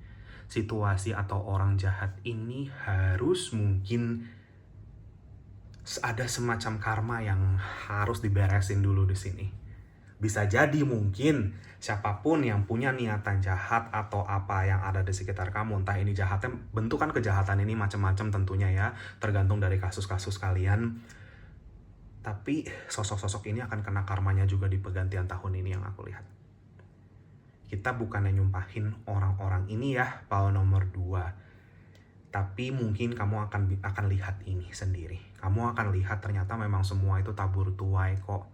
Speaker 1: Situasi atau orang jahat ini harus mungkin ada semacam karma yang harus diberesin dulu di sini. Bisa jadi mungkin siapapun yang punya niatan jahat atau apa yang ada di sekitar kamu, entah ini jahatnya, bentukan kejahatan ini macam-macam tentunya ya, tergantung dari kasus-kasus kalian. Tapi sosok-sosok ini akan kena karmanya juga di pergantian tahun ini yang aku lihat. Kita bukannya nyumpahin orang-orang ini ya, power nomor 2. Tapi mungkin kamu akan lihat ini sendiri. Kamu akan lihat ternyata memang semua itu tabur tuai kok.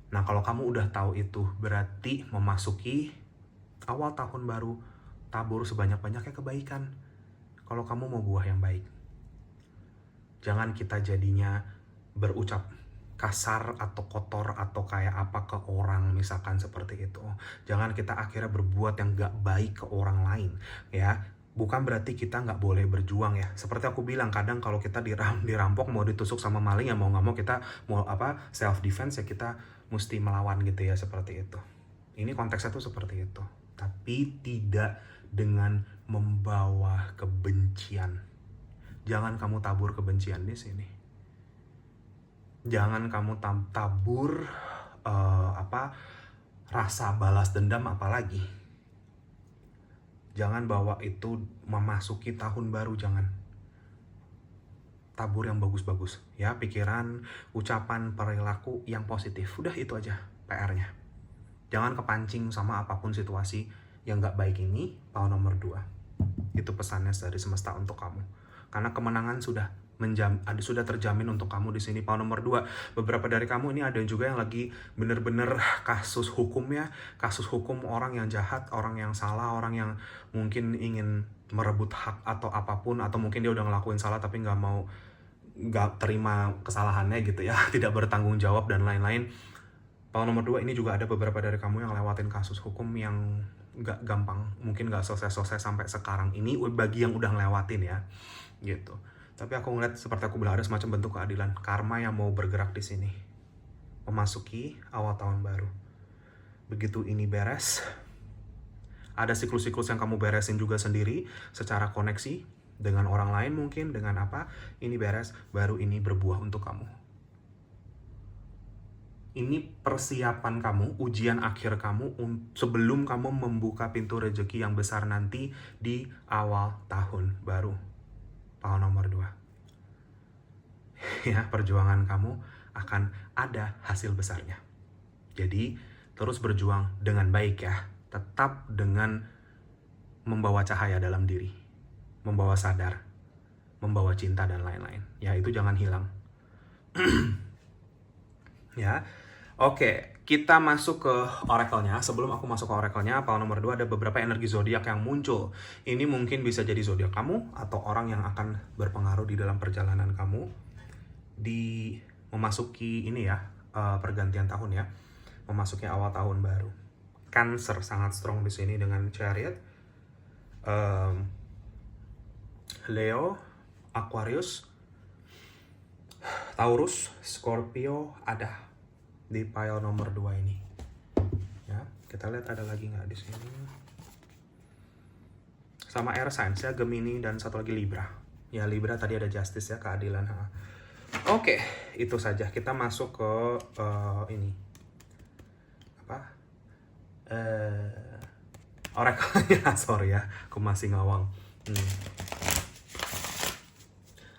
Speaker 1: Nah, kalau kamu udah tahu itu, berarti memasuki awal tahun baru, tabur sebanyak-banyaknya kebaikan. Kalau kamu mau buah yang baik. Jangan kita jadinya berucap kasar atau kotor atau kayak apa ke orang, misalkan seperti itu. Jangan kita akhirnya berbuat yang gak baik ke orang lain, ya. Bukan berarti kita nggak boleh berjuang ya. Seperti aku bilang, kadang kalau kita dirampok, mau ditusuk sama maling, ya mau nggak mau kita mau self defense ya, kita mesti melawan gitu ya, seperti itu. Ini konteksnya tuh seperti itu. Tapi tidak dengan membawa kebencian. Jangan kamu tabur kebencian di sini. Jangan kamu tabur rasa balas dendam apalagi. Jangan bawa itu memasuki tahun baru, jangan. Tabur yang bagus-bagus, ya, pikiran, ucapan, perilaku yang positif. Udah itu aja PR-nya. Jangan kepancing sama apapun situasi yang gak baik ini, power nomor 2. Itu pesannya dari semesta untuk kamu. Karena kemenangan sudah terjamin untuk kamu di sini, power nomor 2. Beberapa dari kamu ini ada juga yang lagi bener-bener kasus hukumnya, kasus hukum orang yang jahat, orang yang salah, orang yang mungkin ingin merebut hak atau apapun, atau mungkin dia udah ngelakuin salah tapi nggak terima kesalahannya gitu ya, tidak bertanggung jawab dan lain-lain. Power nomor 2 ini juga ada beberapa dari kamu yang lewatin kasus hukum yang nggak gampang, mungkin nggak selesai sampai sekarang ini, bagi yang udah ngelewatin ya, gitu. Tapi aku ngeliat, seperti aku bilang, ada semacam bentuk keadilan, karma yang mau bergerak di sini, memasuki awal tahun baru. Begitu ini beres, ada siklus-siklus yang kamu beresin juga sendiri, secara koneksi dengan orang lain mungkin, dengan apa, ini beres, baru ini berbuah untuk kamu. Ini persiapan kamu, ujian akhir kamu sebelum kamu membuka pintu rezeki yang besar nanti di awal tahun baru. Power nomor 2. Ya, perjuangan kamu akan ada hasil besarnya. Jadi, terus berjuang dengan baik ya. Tetap dengan membawa cahaya dalam diri. Membawa sadar. Membawa cinta dan lain-lain. Ya, itu jangan hilang. Ya, Oke, kita masuk ke oracle-nya. Sebelum aku masuk ke oracle-nya, power nomor 2 ada beberapa energi zodiak yang muncul. Ini mungkin bisa jadi zodiak kamu atau orang yang akan berpengaruh di dalam perjalanan kamu di memasuki ini ya, pergantian tahun ya. Memasuki awal tahun baru. Cancer sangat strong di sini dengan Chariot. Leo, Aquarius, Taurus, Scorpio ada di pile nomor 2 ini. Ya, kita lihat ada lagi nggak di sini. Sama air signs ya, Gemini dan satu lagi Libra. Ya, Libra tadi ada justice ya, keadilan. Oke, itu saja. Kita masuk ke ini. Apa? Oracle-nya, sorry ya, aku masih ngawang.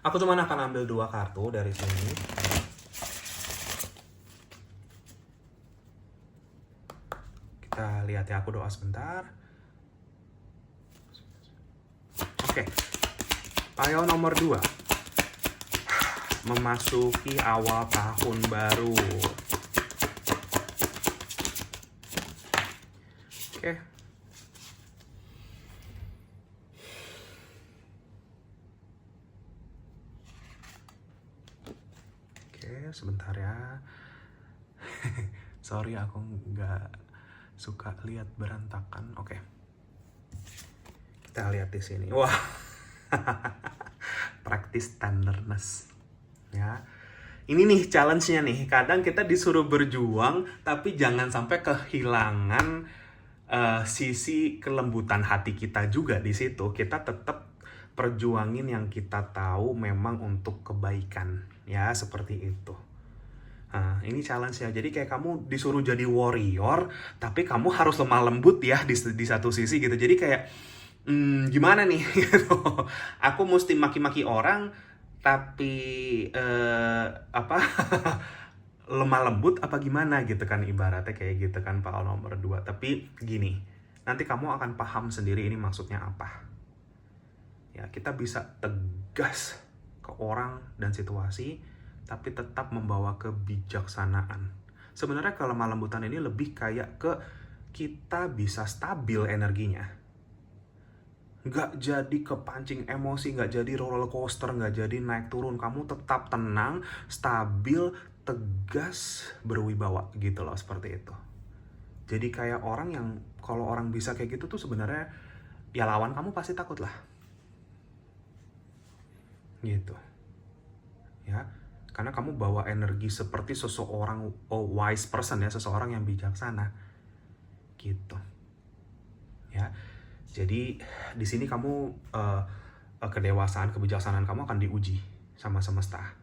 Speaker 1: Aku cuma akan ambil 2 kartu dari sini. Kita lihat ya, aku doa sebentar. Oke. Pile nomor 2. Memasuki awal tahun baru. Oke. Oke, sebentar ya. Sorry, aku nggak suka lihat berantakan. Oke. Kita lihat di sini. Wah. Practice tenderness. Ya. Ini nih challenge-nya nih. Kadang kita disuruh berjuang tapi jangan sampai kehilangan sisi kelembutan hati kita juga di situ. Kita tetap perjuangin yang kita tahu memang untuk kebaikan. Ya, seperti itu. Nah, ini challenge ya. Jadi kayak kamu disuruh jadi warrior, tapi kamu harus lemah lembut ya di satu sisi gitu. Jadi kayak gimana nih? Gitu. Aku mesti maki-maki orang, tapi apa? Lemah lembut apa gimana gitu kan, ibaratnya kayak gitu kan pile nomor 2. Tapi gini, nanti kamu akan paham sendiri ini maksudnya apa. Ya, kita bisa tegas ke orang dan situasi, tapi tetap membawa kebijaksanaan. Sebenarnya kelemah lembutan ini lebih kayak ke kita bisa stabil energinya. Nggak jadi kepancing emosi, nggak jadi roller coaster, nggak jadi naik turun. Kamu tetap tenang, stabil, tegas, berwibawa gitu loh, seperti itu. Jadi kayak orang yang, kalau orang bisa kayak gitu tuh sebenarnya ya lawan kamu pasti takut lah. Gitu. Ya. Karena kamu bawa energi seperti seseorang wise person ya, seseorang yang bijaksana. Gitu. Ya. Jadi di sini kamu kedewasaan, kebijaksanaan kamu akan diuji sama semesta.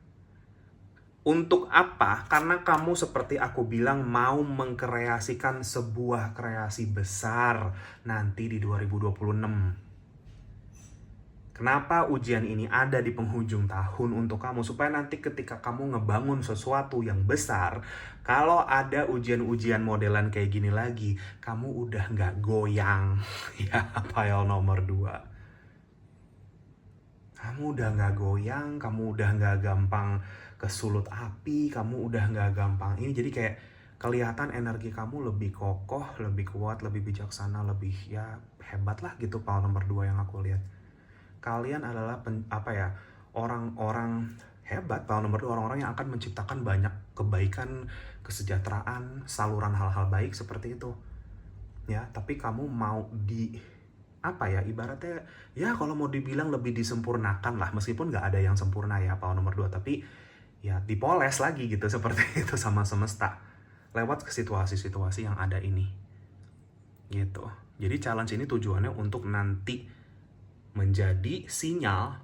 Speaker 1: Untuk apa? Karena kamu seperti aku bilang mau mengkreasikan sebuah kreasi besar nanti di 2026. Kenapa ujian ini ada di penghujung tahun untuk kamu? Supaya nanti ketika kamu ngebangun sesuatu yang besar, kalau ada ujian-ujian modelan kayak gini lagi, kamu udah nggak goyang. Ya, pile nomor 2. Kamu udah nggak goyang, kamu udah nggak gampang kesulut api, kamu udah nggak gampang ini. Jadi kayak kelihatan energi kamu lebih kokoh, lebih kuat, lebih bijaksana, lebih ya hebat lah gitu pile nomor 2 yang aku lihat. Kalian adalah orang-orang hebat, pile nomor 2, orang-orang yang akan menciptakan banyak kebaikan, kesejahteraan, saluran hal-hal baik seperti itu. Ya, tapi kamu mau ibaratnya ya kalau mau dibilang lebih disempurnakan lah, meskipun nggak ada yang sempurna ya pile nomor 2, tapi ya dipoles lagi gitu seperti itu sama semesta lewat ke situasi-situasi yang ada ini. Gitu. Jadi challenge ini tujuannya untuk nanti menjadi sinyal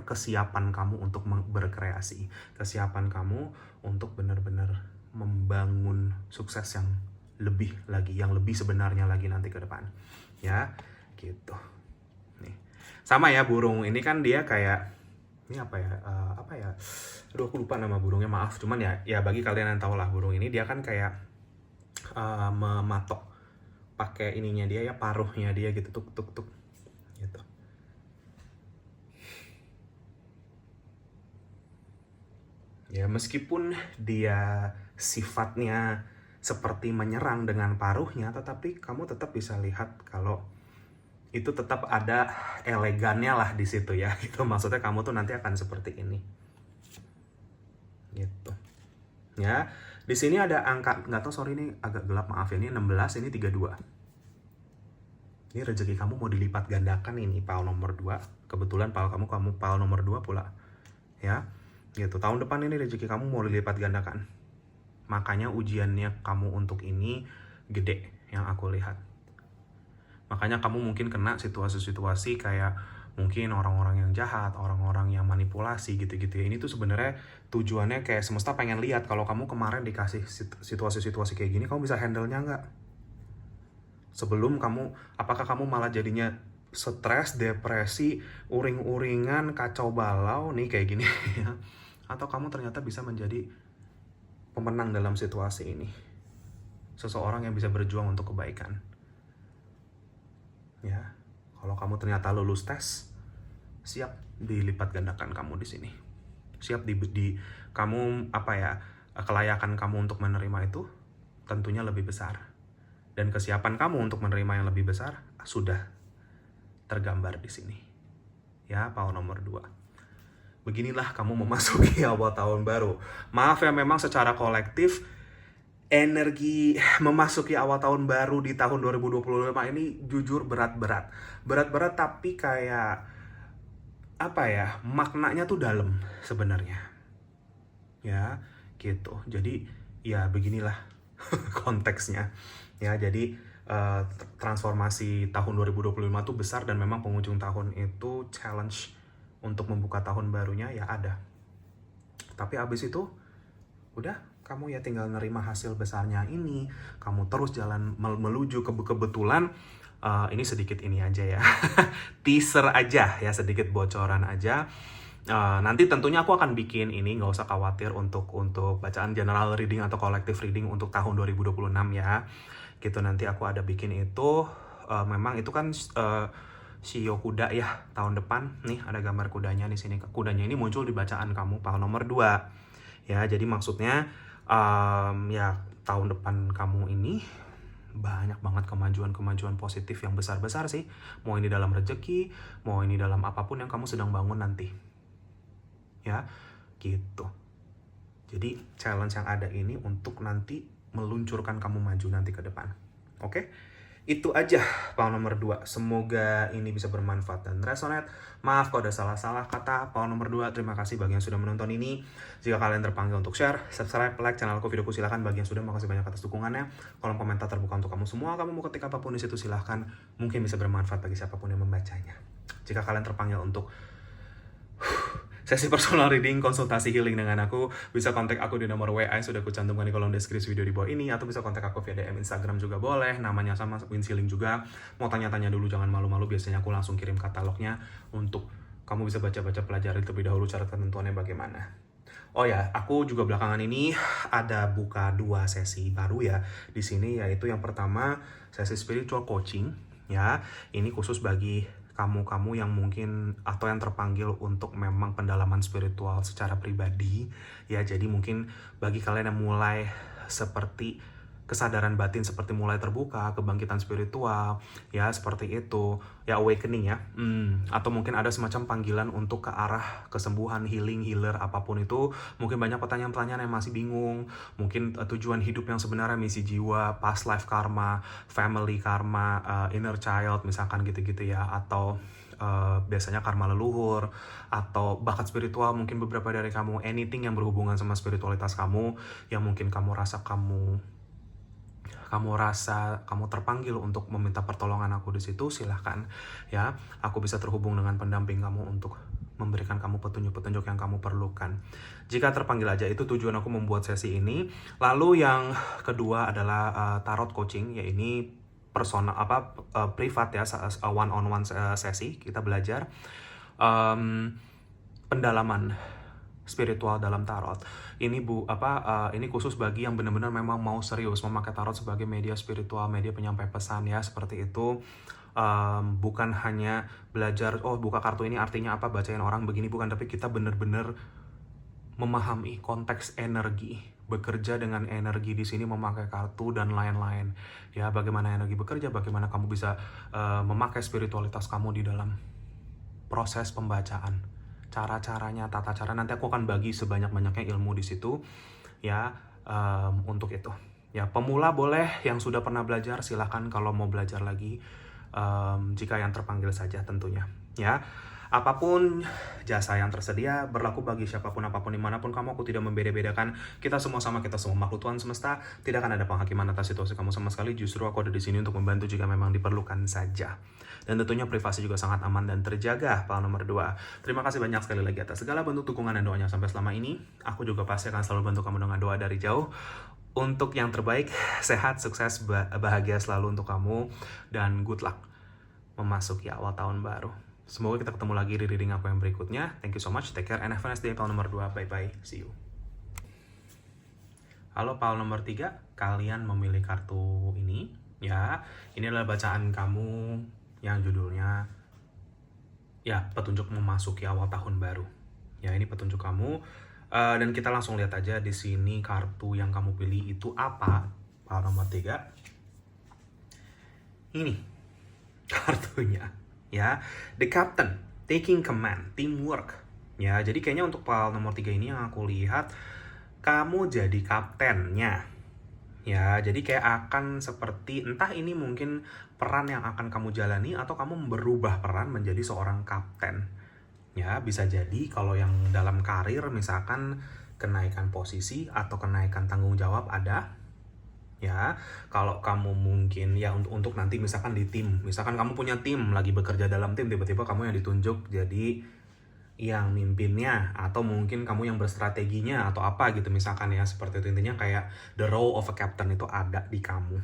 Speaker 1: kesiapan kamu untuk berkreasi, kesiapan kamu untuk benar-benar membangun sukses yang lebih lagi, yang lebih sebenarnya lagi nanti ke depan. Ya, gitu. Nih. Sama ya burung ini kan dia kayak ini apa ya? Aduh, aku lupa nama burungnya, maaf. Cuman ya bagi kalian yang tahu lah burung ini dia kan kayak mematok pakai ininya dia ya, paruhnya dia gitu, tuk tuk tuk gitu. Ya, meskipun dia sifatnya seperti menyerang dengan paruhnya, tetapi kamu tetap bisa lihat kalau itu tetap ada elegannya lah di situ ya. Gitu. Maksudnya kamu tuh nanti akan seperti ini. Gitu. Ya, di sini ada angka, nggak tahu, sorry ini agak gelap, maaf ya, ini 16, ini 32. Ini rezeki kamu mau dilipat gandakan ini, pal nomor 2. Kebetulan pal kamu pal nomor 2 pula. Ya, gitu. Tahun depan ini rezeki kamu mau dilipat gandakan. Makanya ujiannya kamu untuk ini gede yang aku lihat. Makanya kamu mungkin kena situasi-situasi kayak mungkin orang-orang yang jahat, orang-orang yang manipulasi gitu-gitu ya. Ini tuh sebenarnya tujuannya kayak semesta pengen lihat kalau kamu kemarin dikasih situasi-situasi kayak gini, kamu bisa handle-nya nggak? Sebelum kamu, apakah kamu malah jadinya stres, depresi, uring-uringan, kacau balau nih kayak gini ya? Atau kamu ternyata bisa menjadi pemenang dalam situasi ini, seseorang yang bisa berjuang untuk kebaikan. Ya, kalau kamu ternyata lulus tes, siap dilipat gandakan kamu di sini. Siap di kamu kelayakan kamu untuk menerima itu tentunya lebih besar. Dan kesiapan kamu untuk menerima yang lebih besar sudah tergambar di sini. Ya, pal nomor 2. Beginilah kamu memasuki awal tahun baru. Maaf ya, memang secara kolektif energi memasuki awal tahun baru di tahun 2025 ini jujur berat-berat. Berat-berat tapi kayak maknanya tuh dalam sebenarnya. Ya, gitu. Jadi ya beginilah konteksnya. Ya, jadi transformasi tahun 2025 tuh besar dan memang penghujung tahun itu challenge untuk membuka tahun barunya ya ada. Tapi abis itu udah, kamu ya tinggal nerima hasil besarnya ini, kamu terus jalan menuju kebetulan. Ini sedikit ini aja ya, teaser aja ya, sedikit bocoran aja. Nanti tentunya aku akan bikin ini, nggak usah khawatir untuk bacaan general reading atau collective reading untuk tahun 2026 ya. Gitu, nanti aku ada bikin itu. Memang itu kan Shio kuda ya tahun depan. Nih ada gambar kudanya di sini. Kudanya ini muncul di bacaan kamu pal nomor 2. Ya, jadi maksudnya ya tahun depan kamu ini banyak banget kemajuan-kemajuan positif yang besar-besar sih. Mau ini dalam rezeki, mau ini dalam apapun yang kamu sedang bangun nanti. Ya, gitu. Jadi challenge yang ada ini untuk nanti meluncurkan kamu maju nanti ke depan. Oke? Itu aja pal nomor 2. Semoga ini bisa bermanfaat dan resonate. Maaf kalau ada salah-salah kata. Pal nomor 2, terima kasih bagi yang sudah menonton ini. Jika kalian terpanggil untuk share, subscribe, like channelku, videoku, silahkan. Bagi yang sudah, makasih banyak atas dukungannya. Kolom komentar terbuka untuk kamu semua. Kamu mau ketik apapun di situ silahkan. Mungkin bisa bermanfaat bagi siapapun yang membacanya. Jika kalian terpanggil untuk sesi personal reading, konsultasi healing dengan aku, bisa kontak aku di nomor WA yang sudah aku cantumkan di kolom deskripsi video di bawah ini, atau bisa kontak aku via DM Instagram juga boleh, namanya sama, Wins Healing juga. Mau tanya-tanya dulu, jangan malu-malu, biasanya aku langsung kirim katalognya untuk kamu bisa baca-baca, pelajari terlebih dahulu cara ketentuannya bagaimana. Oh ya, aku juga belakangan ini ada buka 2 sesi baru ya di sini, yaitu yang pertama sesi spiritual coaching ya. Ini khusus bagi kamu-kamu yang mungkin atau yang terpanggil untuk memang pendalaman spiritual secara pribadi ya. Jadi mungkin bagi kalian yang mulai seperti kesadaran batin seperti mulai terbuka, kebangkitan spiritual ya, seperti itu ya, awakening ya, atau mungkin ada semacam panggilan untuk ke arah kesembuhan, healing, healer, apapun itu. Mungkin banyak pertanyaan-pertanyaan yang masih bingung, mungkin tujuan hidup yang sebenarnya, misi jiwa, past life karma, family karma, inner child misalkan gitu-gitu ya, atau biasanya karma leluhur, atau bakat spiritual. Mungkin beberapa dari kamu, anything yang berhubungan sama spiritualitas kamu, yang mungkin kamu rasa kamu terpanggil untuk meminta pertolongan aku di situ, silahkan ya. Aku bisa terhubung dengan pendamping kamu untuk memberikan kamu petunjuk-petunjuk yang kamu perlukan. Jika terpanggil aja, itu tujuan aku membuat sesi ini. Lalu yang kedua adalah tarot coaching, ya ini personal privat ya, one on one sesi. Kita belajar pendalaman spiritual dalam tarot. Ini ini khusus bagi yang benar-benar memang mau serius memakai tarot sebagai media spiritual, media penyampai pesan ya, seperti itu. Bukan hanya belajar, oh buka kartu ini artinya apa, bacain orang begini, bukan, tapi kita benar-benar memahami konteks energi, bekerja dengan energi di sini, memakai kartu dan lain-lain. Ya, bagaimana energi bekerja, bagaimana kamu bisa memakai spiritualitas kamu di dalam proses pembacaan. Cara-caranya, tata cara, nanti aku akan bagi sebanyak-banyaknya ilmu di situ ya, untuk itu. Ya, pemula boleh, yang sudah pernah belajar silahkan kalau mau belajar lagi, jika yang terpanggil saja tentunya. Ya, apapun jasa yang tersedia berlaku bagi siapapun, apapun, dimanapun kamu. Aku tidak membeda-bedakan. Kita semua sama, kita semua makhluk Tuhan semesta. Tidak akan ada penghakiman atas situasi kamu sama sekali. Justru aku ada di sini untuk membantu jika memang diperlukan saja. Dan tentunya privasi juga sangat aman dan terjaga. Hal nomor 2. Terima kasih banyak sekali lagi atas segala bentuk dukungan dan doanya sampai selama ini. Aku juga pasti akan selalu bantu kamu dengan doa dari jauh. Untuk yang terbaik, sehat, sukses, bahagia selalu untuk kamu. Dan good luck memasuki awal tahun baru. Semoga kita ketemu lagi di reading aku yang berikutnya. Thank you so much. Take care and have a nice day. Paul nomor 2. Bye-bye. See you. Halo Paul nomor 3. Kalian memilih kartu ini. Ya, ini adalah bacaan kamu yang judulnya ya, petunjuk memasuki awal tahun baru. Ya, ini petunjuk kamu. Dan kita langsung lihat aja di sini kartu yang kamu pilih itu apa. Paul nomor 3. Ini kartunya. Ya, The Captain, Taking Command, Teamwork. Ya, jadi kayaknya untuk Paul nomor 3 ini yang aku lihat, kamu jadi kaptennya. Ya, jadi kayak akan seperti, entah ini mungkin peran yang akan kamu jalani atau kamu berubah peran menjadi seorang kapten. Ya, bisa jadi kalau yang dalam karir misalkan kenaikan posisi atau kenaikan tanggung jawab ada. Ya, kalau kamu mungkin ya untuk nanti misalkan di tim, misalkan kamu punya tim, lagi bekerja dalam tim, tiba-tiba kamu yang ditunjuk jadi yang mimpinnya, atau mungkin kamu yang berstrateginya atau apa gitu misalkan ya, seperti itu. Intinya kayak the role of a captain itu ada di kamu.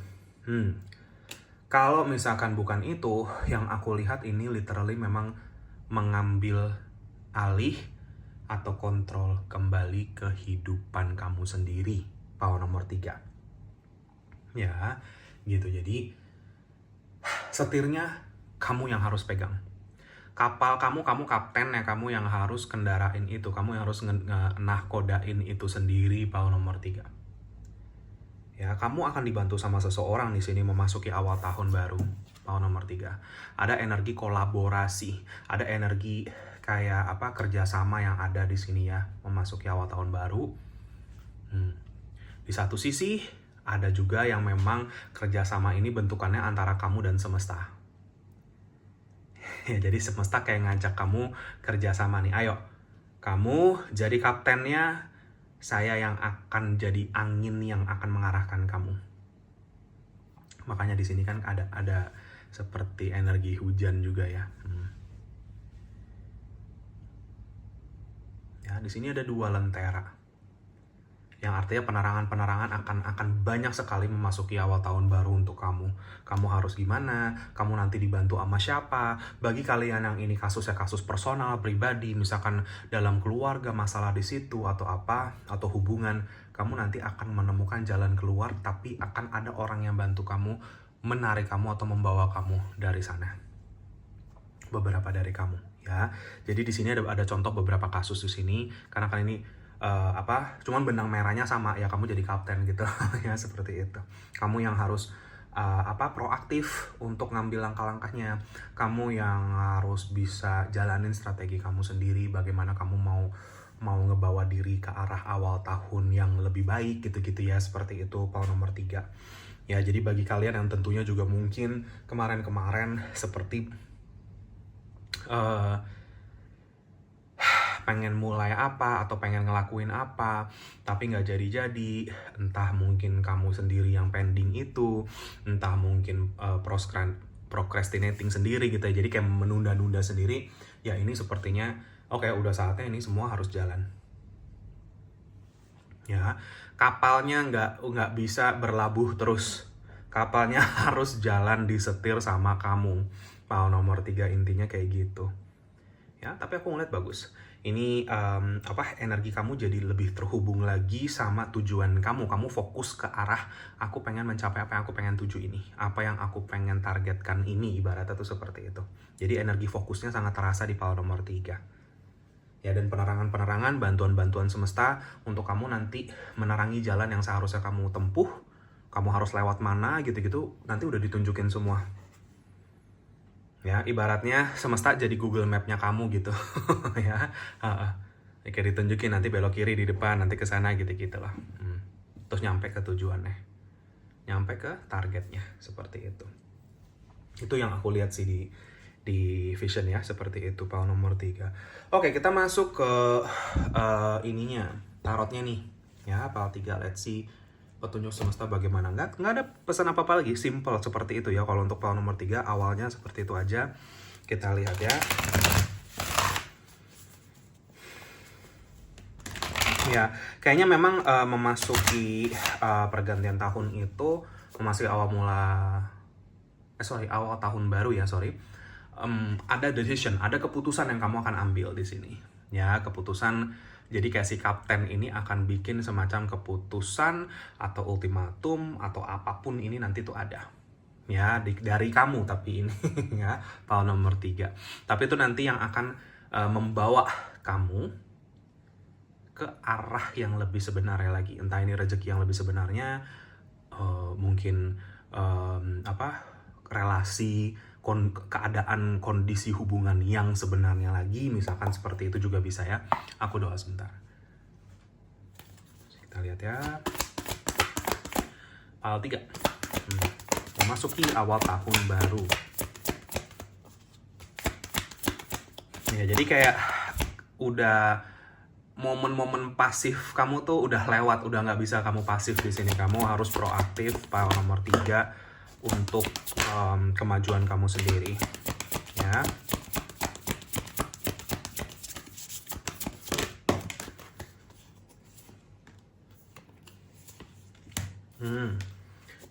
Speaker 1: Kalau misalkan bukan itu, yang aku lihat ini literally memang mengambil alih atau kontrol kembali kehidupan kamu sendiri. Power nomor 3. Ya, gitu. Jadi setirnya kamu yang harus pegang. Kapal kamu kapten ya, kamu yang harus kendarain itu, kamu yang harus nahkodain itu sendiri. Power nomor 3. Ya, kamu akan dibantu sama seseorang di sini memasuki awal tahun baru. Power nomor 3. Ada energi kolaborasi, ada energi kayak apa, kerjasama yang ada di sini ya, memasuki awal tahun baru. Di satu sisi ada juga yang memang kerjasama ini bentukannya antara kamu dan semesta. Ya, jadi semesta kayak ngajak kamu kerjasama nih. Ayo, kamu jadi kaptennya, saya yang akan jadi angin yang akan mengarahkan kamu. Makanya di sini kan ada seperti energi hujan juga ya. Ya, di sini ada 2 lentera. Yang artinya penerangan-penerangan akan banyak sekali memasuki awal tahun baru untuk kamu. Kamu harus gimana? Kamu nanti dibantu sama siapa? Bagi kalian yang ini kasusnya kasus personal, pribadi, misalkan dalam keluarga, masalah di situ atau apa, atau hubungan, kamu nanti akan menemukan jalan keluar, tapi akan ada orang yang bantu kamu, menarik kamu atau membawa kamu dari sana. Beberapa dari kamu ya. Jadi di sini ada contoh beberapa kasus di sini, karena kan ini cuman benang merahnya sama ya, kamu jadi kapten gitu ya, seperti itu. Kamu yang harus proaktif untuk ngambil langkah-langkahnya. Kamu yang harus bisa jalanin strategi kamu sendiri, bagaimana kamu mau ngebawa diri ke arah awal tahun yang lebih baik gitu-gitu ya, seperti itu. Power nomor 3. Ya, jadi bagi kalian yang tentunya juga mungkin kemarin-kemarin seperti pengen mulai apa atau pengen ngelakuin apa tapi nggak jadi-jadi, entah mungkin kamu sendiri yang pending itu, entah mungkin procrastinating sendiri gitu ya, jadi kayak menunda-nunda sendiri ya. Ini sepertinya oke, udah saatnya ini semua harus jalan ya. Kapalnya nggak bisa berlabuh terus, kapalnya harus jalan disetir sama kamu. Power nomor 3 intinya kayak gitu ya. Tapi aku ngeliat bagus ini, energi kamu jadi lebih terhubung lagi sama tujuan kamu. Kamu fokus ke arah, aku pengen mencapai apa yang aku pengen tuju ini, apa yang aku pengen targetkan ini, ibaratnya tuh seperti itu. Jadi energi fokusnya sangat terasa di power nomor 3 Ya, dan penerangan-penerangan, bantuan-bantuan semesta untuk kamu nanti menerangi jalan yang seharusnya kamu tempuh, kamu harus lewat mana gitu-gitu, nanti udah ditunjukin semua. Ya, ibaratnya semesta jadi Google Map-nya kamu gitu. Ya, kayak ditunjukin nanti belok kiri di depan, nanti ke sana gitu-gitu lah. Terus nyampe ke tujuannya, nyampe ke targetnya, seperti itu. Itu yang aku lihat sih di vision ya, seperti itu PAL nomor 3. Oke, kita masuk ke ininya, tarotnya nih. Ya, PAL 3, let's see petunjuk semesta bagaimana. Nggak ada pesan apa-apa lagi, simple seperti itu ya. Kalau untuk PAL nomor 3 awalnya seperti itu aja. Kita lihat ya. Ya, kayaknya memang memasuki pergantian tahun itu, memasuki awal tahun baru ya, ada decision, ada keputusan yang kamu akan ambil di sini. Ya, keputusan, jadi kayak si kapten ini akan bikin semacam keputusan atau ultimatum atau apapun ini nanti tuh ada. Ya, dari kamu tapi ini ya, PAL nomor 3. Tapi itu nanti yang akan membawa kamu ke arah yang lebih sebenarnya lagi. Entah ini rezeki yang lebih sebenarnya, mungkin relasi, keadaan, kondisi hubungan yang sebenarnya lagi, misalkan seperti itu juga bisa ya. Aku doa sebentar. Kita lihat ya. PAL 3. Memasuki awal tahun baru. Ya, jadi kayak udah momen-momen pasif kamu tuh udah lewat, udah nggak bisa kamu pasif di sini. Kamu harus proaktif, PAL nomor 3, untuk kemajuan kamu sendiri. Ya.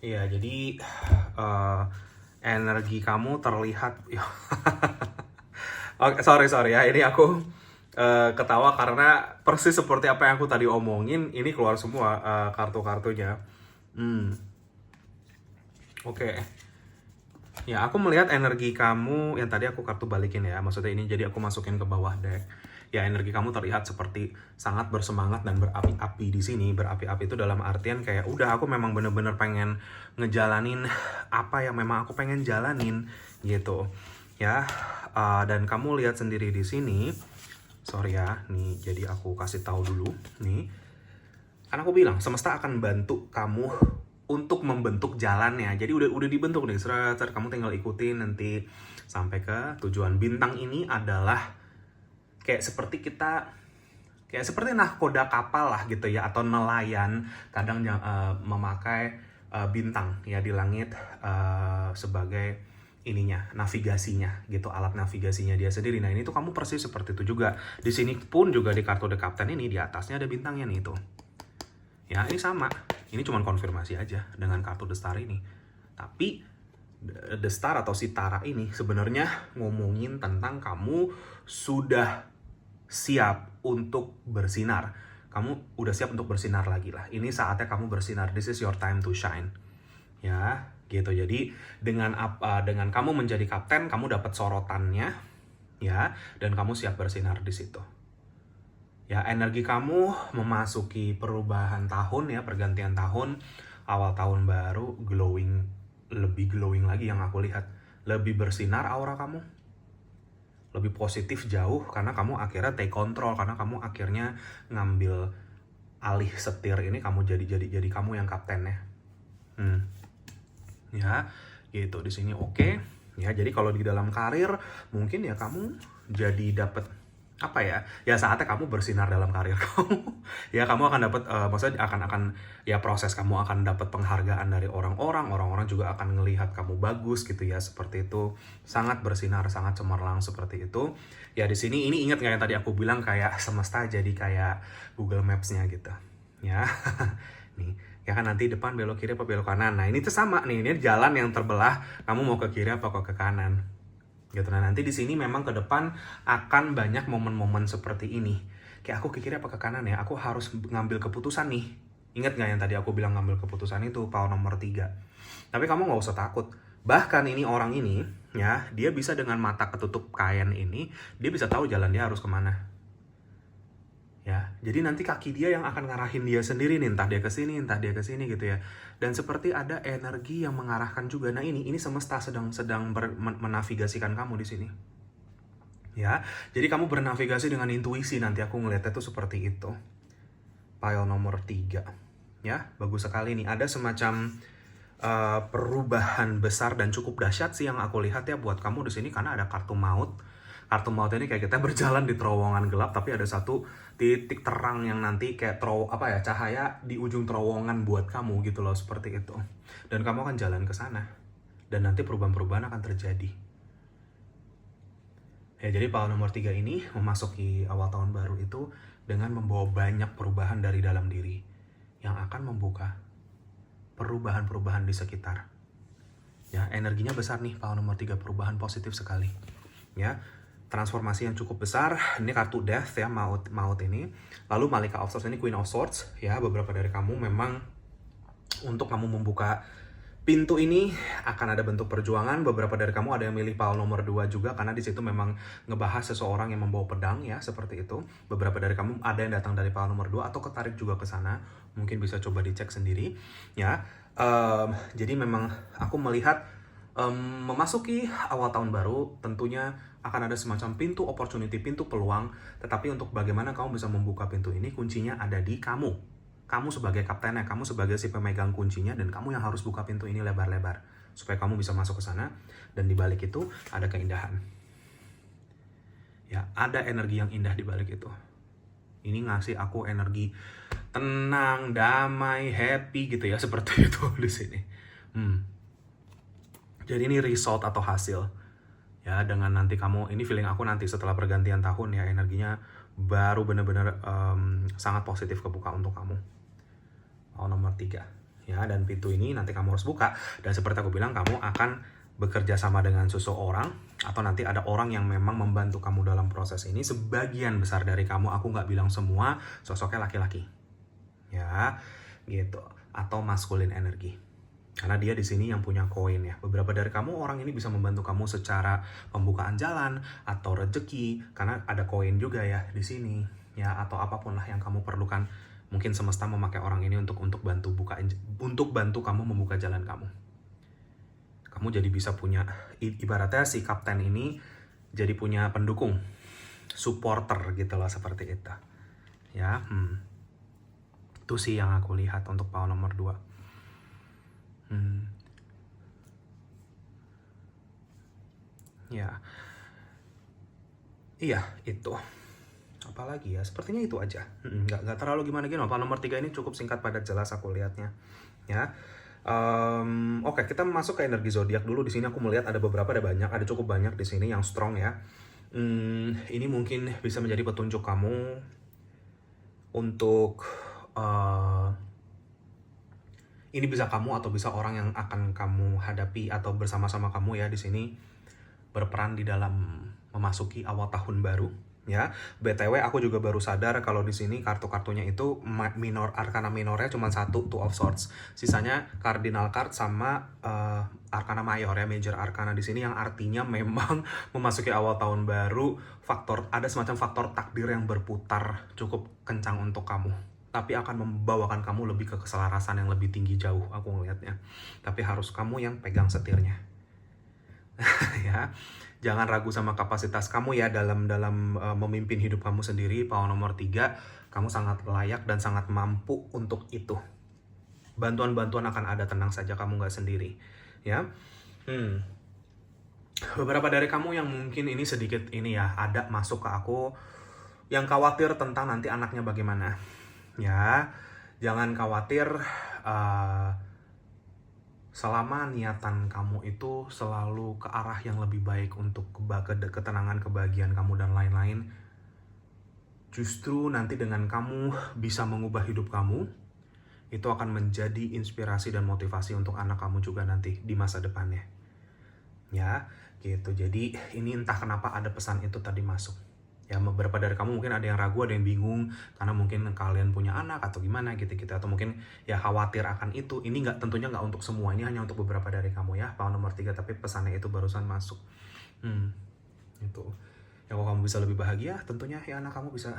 Speaker 1: Iya, jadi energi kamu terlihat. Oke, sorry ya, ini aku ketawa karena persis seperti apa yang aku tadi omongin, ini keluar semua kartu-kartunya. Oke. Ya, aku melihat energi kamu yang tadi aku kartu balikin ya, maksudnya ini jadi aku masukin ke bawah deck. Ya, energi kamu terlihat seperti sangat bersemangat dan berapi-api di sini. Berapi-api itu dalam artian kayak udah aku memang bener-bener pengen ngejalanin apa yang memang aku pengen jalanin gitu. Ya, dan kamu lihat sendiri di sini. Sorry ya, nih jadi aku kasih tahu dulu nih. Karena aku bilang semesta akan bantu kamu untuk membentuk jalannya. Jadi udah dibentuk nih, seret, kamu tinggal ikutin nanti sampai ke tujuan. Bintang ini adalah kayak seperti nahkoda kapal lah gitu ya, atau nelayan kadang memakai bintang ya di langit sebagai ininya, navigasinya gitu, alat navigasinya dia sendiri. Nah, ini tuh kamu persis seperti itu juga. Di sini pun juga di kartu The Captain ini di atasnya ada bintangnya nih tuh. Ya, ini sama. Ini cuma konfirmasi aja dengan kartu The Star ini. Tapi The Star atau si Tara ini sebenarnya ngomongin tentang kamu sudah siap untuk bersinar. Kamu udah siap untuk bersinar lagi lah. Ini saatnya kamu bersinar. This is your time to shine. Ya, gitu. Jadi dengan kamu menjadi kapten, kamu dapat sorotannya, ya, dan kamu siap bersinar di situ. Ya, energi kamu memasuki perubahan tahun ya, pergantian tahun, awal tahun baru, lebih glowing lagi yang aku lihat. Lebih bersinar aura kamu. Lebih positif jauh karena kamu akhirnya take control, karena kamu akhirnya ngambil alih setir ini, kamu jadi kamu yang kaptennya. Ya, gitu di sini oke. Ya, jadi kalau di dalam karir mungkin ya kamu jadi dapat apa ya? Ya saatnya kamu bersinar dalam karir kamu. Ya, kamu akan dapat maksudnya akan ya proses kamu akan dapat penghargaan dari orang-orang juga akan ngelihat kamu bagus gitu ya, seperti itu. Sangat bersinar, sangat cemerlang seperti itu. Ya, di sini ini ingat nggak yang tadi aku bilang kayak semesta jadi kayak Google Maps-nya gitu. Ya. Nih, ya kan nanti depan belok kiri apa belok kanan. Nah, ini tuh sama nih, ini jalan yang terbelah, kamu mau ke kiri apa ke kanan. Gitu. Nah, nanti di sini memang ke depan akan banyak momen-momen seperti ini. Kayak aku ke kiri apa ke kanan ya? Aku harus ngambil keputusan nih. Ingat nggak yang tadi aku bilang ngambil keputusan itu, PAL nomor 3. Tapi kamu nggak usah takut. Bahkan ini orang ini, ya, dia bisa dengan mata ketutup kain ini, dia bisa tahu jalan dia harus kemana. Ya, jadi nanti kaki dia yang akan ngarahin dia sendiri nih, entah dia ke sini, entah dia ke sini gitu ya. Dan seperti ada energi yang mengarahkan juga. Nah, ini semesta sedang menavigasikan kamu di sini. Ya, jadi kamu bernavigasi dengan intuisi, nanti aku ngeliatnya tuh seperti itu. Pile nomor 3. Ya, bagus sekali nih. Ada semacam perubahan besar dan cukup dahsyat sih yang aku lihat ya buat kamu di sini, karena ada kartu maut. Kartu maut ini kayak kita berjalan di terowongan gelap, tapi ada satu titik terang yang nanti kayak cahaya di ujung terowongan buat kamu gitu loh, seperti itu. Dan kamu akan jalan ke sana. Dan nanti perubahan-perubahan akan terjadi. Ya, jadi pile nomor 3 ini memasuki awal tahun baru itu dengan membawa banyak perubahan dari dalam diri yang akan membuka perubahan-perubahan di sekitar. Ya, energinya besar nih, pile nomor 3, perubahan positif sekali. Ya, transformasi yang cukup besar. Ini kartu death ya, maut ini. Lalu Malika of Swords ini Queen of Swords. Ya, beberapa dari kamu memang untuk kamu membuka pintu ini akan ada bentuk perjuangan. Beberapa dari kamu ada yang milih pile nomor 2 juga, karena di situ memang ngebahas seseorang yang membawa pedang ya, seperti itu. Beberapa dari kamu ada yang datang dari pile nomor 2 atau ketarik juga ke sana. Mungkin bisa coba dicek sendiri ya. Jadi memang aku melihat memasuki awal tahun baru tentunya akan ada semacam pintu opportunity, pintu peluang. Tetapi untuk bagaimana kamu bisa membuka pintu ini, kuncinya ada di kamu. Kamu sebagai kaptennya, kamu sebagai si pemegang kuncinya, dan kamu yang harus buka pintu ini lebar-lebar supaya kamu bisa masuk ke sana. Dan di balik itu ada keindahan. Ya, ada energi yang indah di balik itu. Ini ngasih aku energi tenang, damai, happy gitu ya, seperti itu di sini. Jadi ini result atau hasil. Ya, dengan nanti kamu, ini feeling aku nanti setelah pergantian tahun ya, energinya baru benar-benar sangat positif kebuka untuk kamu. Nomor 3 ya, dan pintu ini nanti kamu harus buka, dan seperti aku bilang, kamu akan bekerja sama dengan seseorang atau nanti ada orang yang memang membantu kamu dalam proses ini. Sebagian besar dari kamu, aku nggak bilang semua, sosoknya laki-laki ya gitu, atau masculine energi, karena dia di sini yang punya koin ya. Beberapa dari kamu, orang ini bisa membantu kamu secara pembukaan jalan atau rezeki, karena ada koin juga ya di sini ya, atau apapun lah yang kamu perlukan. Mungkin semesta memakai orang ini untuk bantu kamu membuka jalan kamu. Kamu jadi bisa punya, ibaratnya si kapten ini jadi punya pendukung, supporter gitu loh, seperti itu. Ya, itu sih yang aku lihat untuk pile nomor 2. Ya. Iya, itu. Apalagi ya, sepertinya itu aja. Nggak terlalu gimana. Pile nomor 3 ini cukup singkat padat jelas aku lihatnya. Ya. Oke, kita masuk ke energi zodiak dulu. Di sini aku melihat ada cukup banyak di sini yang strong ya. Ini mungkin bisa menjadi petunjuk kamu untuk ini bisa kamu atau bisa orang yang akan kamu hadapi atau bersama-sama kamu ya di sini berperan di dalam memasuki awal tahun baru. Ya, BTW aku juga baru sadar kalau di sini kartu-kartunya itu arkana minornya cuma 1, Two of Swords. Sisanya cardinal card sama arkana mayor ya, major arkana di sini, yang artinya memang memasuki awal tahun baru, ada semacam faktor takdir yang berputar cukup kencang untuk kamu. Tapi akan membawakan kamu lebih ke keselarasan yang lebih tinggi jauh, aku ngelihatnya. Tapi harus kamu yang pegang setirnya. Ya. Jangan ragu sama kapasitas kamu ya dalam memimpin hidup kamu sendiri. Pile nomor 3, kamu sangat layak dan sangat mampu untuk itu. Bantuan-bantuan akan ada, tenang saja, kamu nggak sendiri. Ya. Beberapa dari kamu yang mungkin ini sedikit ini ya, ada masuk ke aku yang khawatir tentang nanti anaknya bagaimana. Ya, jangan khawatir. Selama niatan kamu itu selalu ke arah yang lebih baik untuk ketenangan, kebahagiaan kamu, dan lain-lain, justru nanti dengan kamu bisa mengubah hidup kamu, itu akan menjadi inspirasi dan motivasi untuk anak kamu juga nanti di masa depannya. Ya, gitu. Jadi ini entah kenapa ada pesan itu tadi masuk. Ya, beberapa dari kamu mungkin ada yang ragu, ada yang bingung, karena mungkin kalian punya anak atau gimana gitu-gitu, atau mungkin ya khawatir akan itu. Ini tentunya nggak untuk semua, ini hanya untuk beberapa dari kamu ya, pile nomor 3, tapi pesannya itu barusan masuk. Itu. Ya, kalau kamu bisa lebih bahagia, tentunya ya anak kamu bisa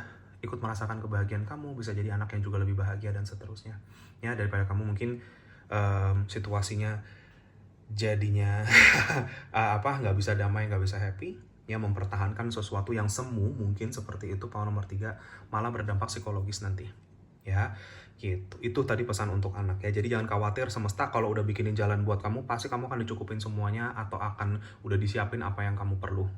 Speaker 1: ikut merasakan kebahagiaan kamu, bisa jadi anak yang juga lebih bahagia dan seterusnya. Ya, daripada kamu mungkin situasinya jadinya nggak bisa damai, nggak bisa happy, ya mempertahankan sesuatu yang semu mungkin seperti itu. Power nomor 3 malah berdampak psikologis nanti, ya gitu. Itu tadi pesan untuk anak ya. Jadi jangan khawatir, semesta kalau udah bikinin jalan buat kamu, pasti kamu akan dicukupin semuanya, atau akan udah disiapin apa yang kamu perlu,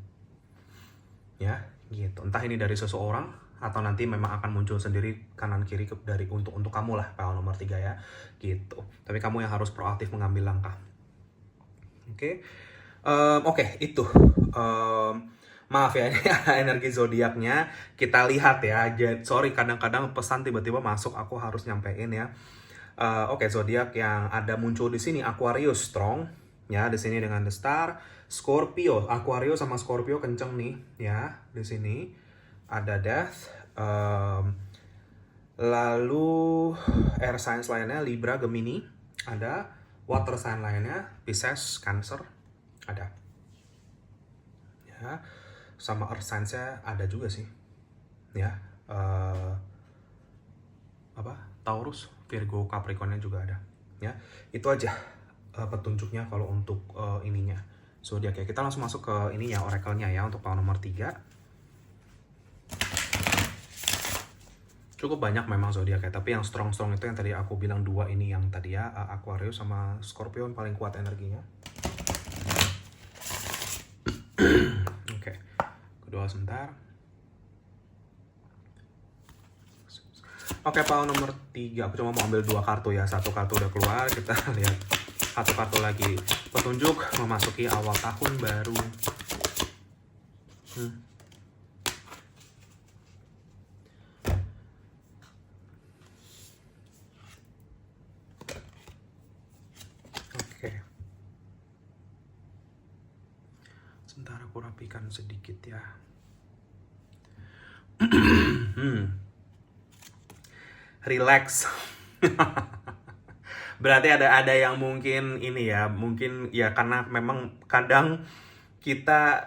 Speaker 1: ya gitu. Entah ini dari seseorang atau nanti memang akan muncul sendiri kanan kiri dari untuk kamu lah, power nomor 3 ya gitu. Tapi kamu yang harus proaktif mengambil langkah. Oke, itu maaf ya, ini energi zodiaknya kita lihat ya. Sorry, kadang-kadang pesan tiba-tiba masuk, aku harus nyampein ya. Oke, zodiak yang ada muncul di sini Aquarius strong ya, di sini dengan the star. Scorpio, Aquarius sama Scorpio kenceng nih ya. Di sini ada death. Lalu air signs lainnya Libra, Gemini ada. Water sign lainnya Pisces, Cancer ada. Ya, sama earth signs-nya ada juga sih. Ya, Taurus, Virgo, Capricorn-nya juga ada. Ya, itu aja petunjuknya kalau untuk ininya zodiak ya. Kita langsung masuk ke ininya, oracle-nya ya, untuk power nomor 3. Cukup banyak memang zodiaknya, tapi yang strong-strong itu yang tadi aku bilang 2 ini yang tadi ya, Aquarius sama Scorpio yang paling kuat energinya. Oke, kedua sebentar. Oke, power nomor 3, aku cuma mau ambil 2 kartu ya. 1 kartu udah keluar, kita lihat 1 kartu lagi. Petunjuk memasuki awal tahun baru. Oke. Sebentar aku rapikan sedikit ya. Relax. Berarti ada yang mungkin ini ya, mungkin ya karena memang kadang kita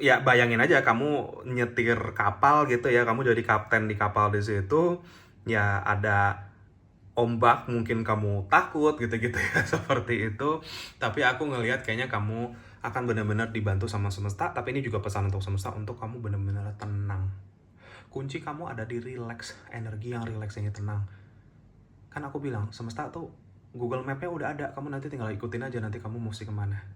Speaker 1: ya bayangin aja kamu nyetir kapal gitu ya, kamu jadi kapten di kapal di situ, ya ada ombak mungkin kamu takut gitu-gitu ya seperti itu. Tapi aku ngelihat kayaknya kamu akan benar-benar dibantu sama semesta. Tapi ini juga pesan untuk semesta untuk kamu benar-benar tenang. Kunci kamu ada di relax, energi yang relax, yang tenang. Kan aku bilang semesta tuh Google Map-nya udah ada, kamu nanti tinggal ikutin aja nanti kamu mesti kemana.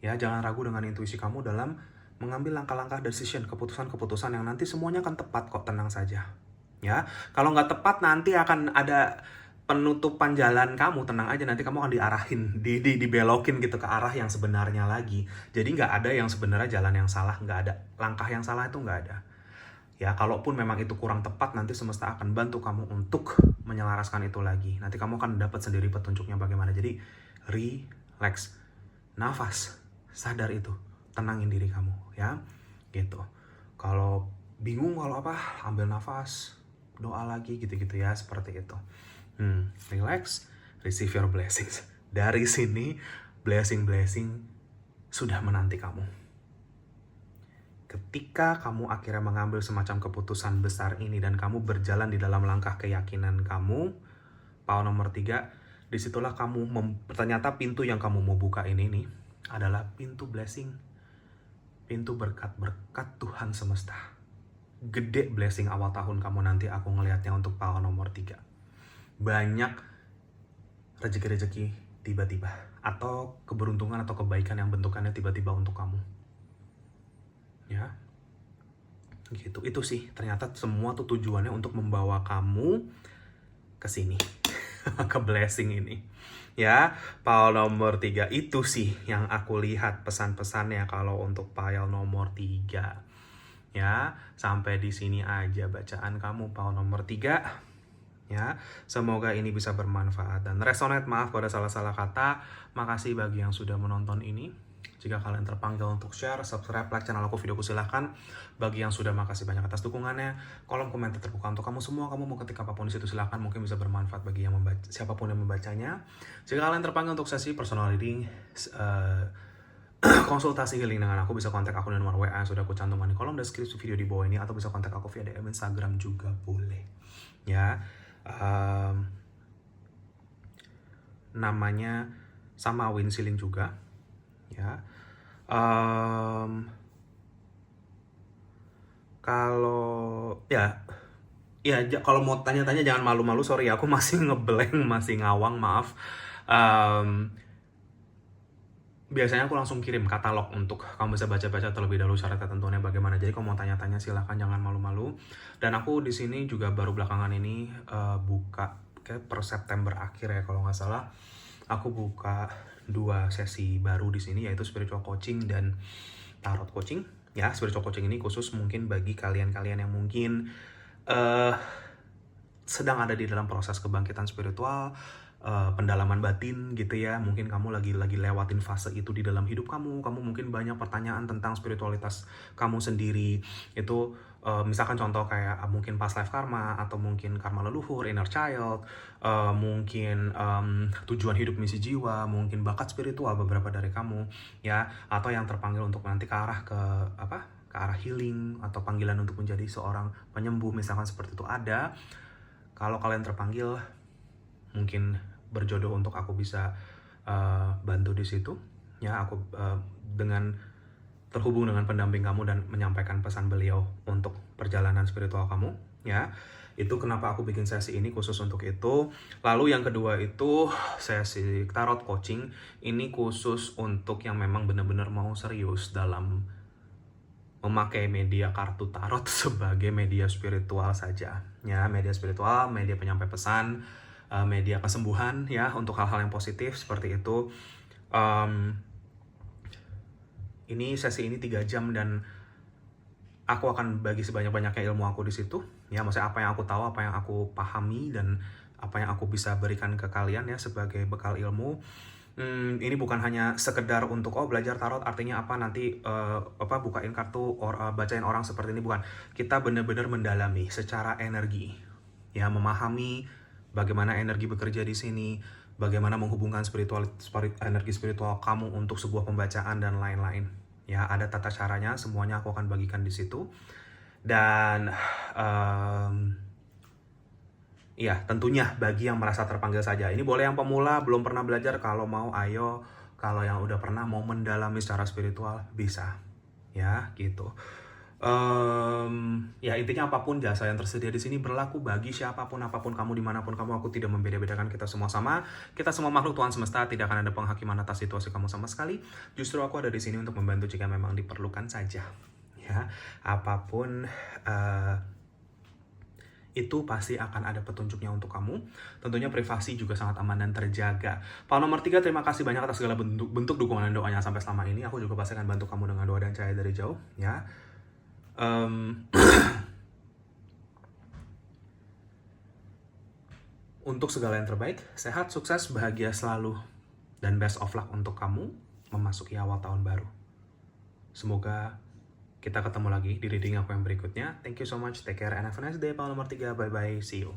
Speaker 1: Ya, jangan ragu dengan intuisi kamu dalam mengambil langkah-langkah decision, keputusan-keputusan yang nanti semuanya akan tepat kok, tenang saja. Ya, kalau nggak tepat nanti akan ada penutupan jalan kamu, tenang aja nanti kamu akan diarahin, dibelokin gitu ke arah yang sebenarnya lagi. Jadi nggak ada yang sebenarnya jalan yang salah, nggak ada langkah yang salah, itu nggak ada. Ya, kalaupun memang itu kurang tepat, nanti semesta akan bantu kamu untuk menyelaraskan itu lagi. Nanti kamu akan dapat sendiri petunjuknya bagaimana. Jadi, relax, nafas, sadar itu, tenangin diri kamu, ya, gitu. Kalau bingung kalau apa, ambil nafas, doa lagi, gitu-gitu ya, seperti itu. Relax, receive your blessings. Dari sini, blessing sudah menanti kamu. Ketika kamu akhirnya mengambil semacam keputusan besar ini dan kamu berjalan di dalam langkah keyakinan kamu, power nomor 3, disitulah kamu ternyata pintu yang kamu mau buka ini nih adalah pintu blessing, pintu berkat Tuhan semesta. Gede blessing awal tahun kamu nanti aku ngelihatnya untuk power nomor 3. Banyak rezeki-rezeki tiba-tiba, atau keberuntungan atau kebaikan yang bentukannya tiba-tiba untuk kamu. Ya, gitu. Itu sih ternyata semua tuh tujuannya untuk membawa kamu ke sini, ke blessing ini. Ya, pile nomor 3 itu sih yang aku lihat pesan-pesannya kalau untuk pile nomor 3. Ya, sampai di sini aja bacaan kamu pile nomor 3. Ya, semoga ini bisa bermanfaat dan resonate. Maaf kalau ada salah-salah kata. Makasih bagi yang sudah menonton ini. Jika kalian terpanggil untuk share, subscribe, like channel aku, videoku, silahkan. Bagi yang sudah, makasih banyak atas dukungannya. Kolom komentar terbuka untuk kamu semua. Kamu mau ketik apapun di situ, silahkan. Mungkin bisa bermanfaat bagi yang membaca, siapapun yang membacanya. Jika kalian terpanggil untuk sesi personal reading, konsultasi healing dengan aku, bisa kontak aku di nomor WA yang sudah aku cantumkan di kolom deskripsi video di bawah ini, atau bisa kontak aku via DM Instagram juga boleh. Ya, namanya sama Win Sealing juga. Ya, kalau kalau mau tanya-tanya jangan malu-malu, sorry aku masih ngeblank, masih ngawang, maaf. Biasanya aku langsung kirim katalog untuk kamu bisa baca-baca terlebih dahulu syarat ketentuannya bagaimana. Jadi kalau mau tanya-tanya silahkan, jangan malu-malu. Dan aku di sini juga baru belakangan ini buka kayak per September akhir ya kalau nggak salah. Aku buka 2 sesi baru di sini, yaitu spiritual coaching dan tarot coaching. Ya, spiritual coaching ini khusus mungkin bagi kalian-kalian yang mungkin sedang ada di dalam proses kebangkitan spiritual, pendalaman batin gitu ya. Mungkin kamu lagi lewatin fase itu di dalam hidup kamu mungkin banyak pertanyaan tentang spiritualitas kamu sendiri. Itu misalkan contoh kayak mungkin past life karma, atau mungkin karma leluhur, inner child, mungkin tujuan hidup, misi jiwa, mungkin bakat spiritual beberapa dari kamu ya, atau yang terpanggil untuk nanti ke arah ke arah healing, atau panggilan untuk menjadi seorang penyembuh misalkan, seperti itu ada. Kalau kalian terpanggil, mungkin berjodoh untuk aku bisa bantu di situ ya. Aku dengan terhubung dengan pendamping kamu dan menyampaikan pesan beliau untuk perjalanan spiritual kamu ya. Itu kenapa aku bikin sesi ini khusus untuk itu. Lalu yang kedua itu sesi tarot coaching. Ini khusus untuk yang memang benar-benar mau serius dalam memakai media kartu tarot sebagai media spiritual saja ya. Media spiritual, media penyampai pesan, media kesembuhan ya, untuk hal-hal yang positif seperti itu. Ini sesi ini 3 jam dan aku akan bagi sebanyak-banyaknya ilmu aku di situ ya. Maksudnya apa yang aku tahu, apa yang aku pahami, dan apa yang aku bisa berikan ke kalian ya sebagai bekal ilmu. Ini bukan hanya sekedar untuk belajar tarot artinya apa nanti bukain kartu bacain orang seperti ini, bukan. Kita benar-benar mendalami secara energi ya, memahami bagaimana energi bekerja di sini, bagaimana menghubungkan energi spiritual kamu untuk sebuah pembacaan dan lain-lain ya. Ada tata caranya, semuanya aku akan bagikan di situ. Dan ya, tentunya bagi yang merasa terpanggil saja. Ini boleh yang pemula, belum pernah belajar, kalau mau ayo. Kalau yang udah pernah mau mendalami secara spiritual, bisa. Ya, gitu. Ya intinya apapun jasa yang tersedia di sini berlaku bagi siapapun, apapun kamu, dimanapun kamu. Aku tidak membeda-bedakan, kita semua sama. Kita semua makhluk Tuhan semesta, tidak akan ada penghakiman atas situasi kamu sama sekali. Justru aku ada di sini untuk membantu jika memang diperlukan saja. Ya, apapun itu pasti akan ada petunjuknya untuk kamu. Tentunya privasi juga sangat aman dan terjaga. Pak nomor 3, terima kasih banyak atas segala bentuk dukungan dan doanya sampai selama ini. Aku juga pasti akan bantu kamu dengan doa dan cahaya dari jauh ya. Untuk segala yang terbaik, sehat, sukses, bahagia selalu, dan best of luck untuk kamu memasuki awal tahun baru. Semoga kita ketemu lagi di reading aku yang berikutnya. Thank you so much, take care, and have a nice day. Pak nomor 3, bye-bye, see you.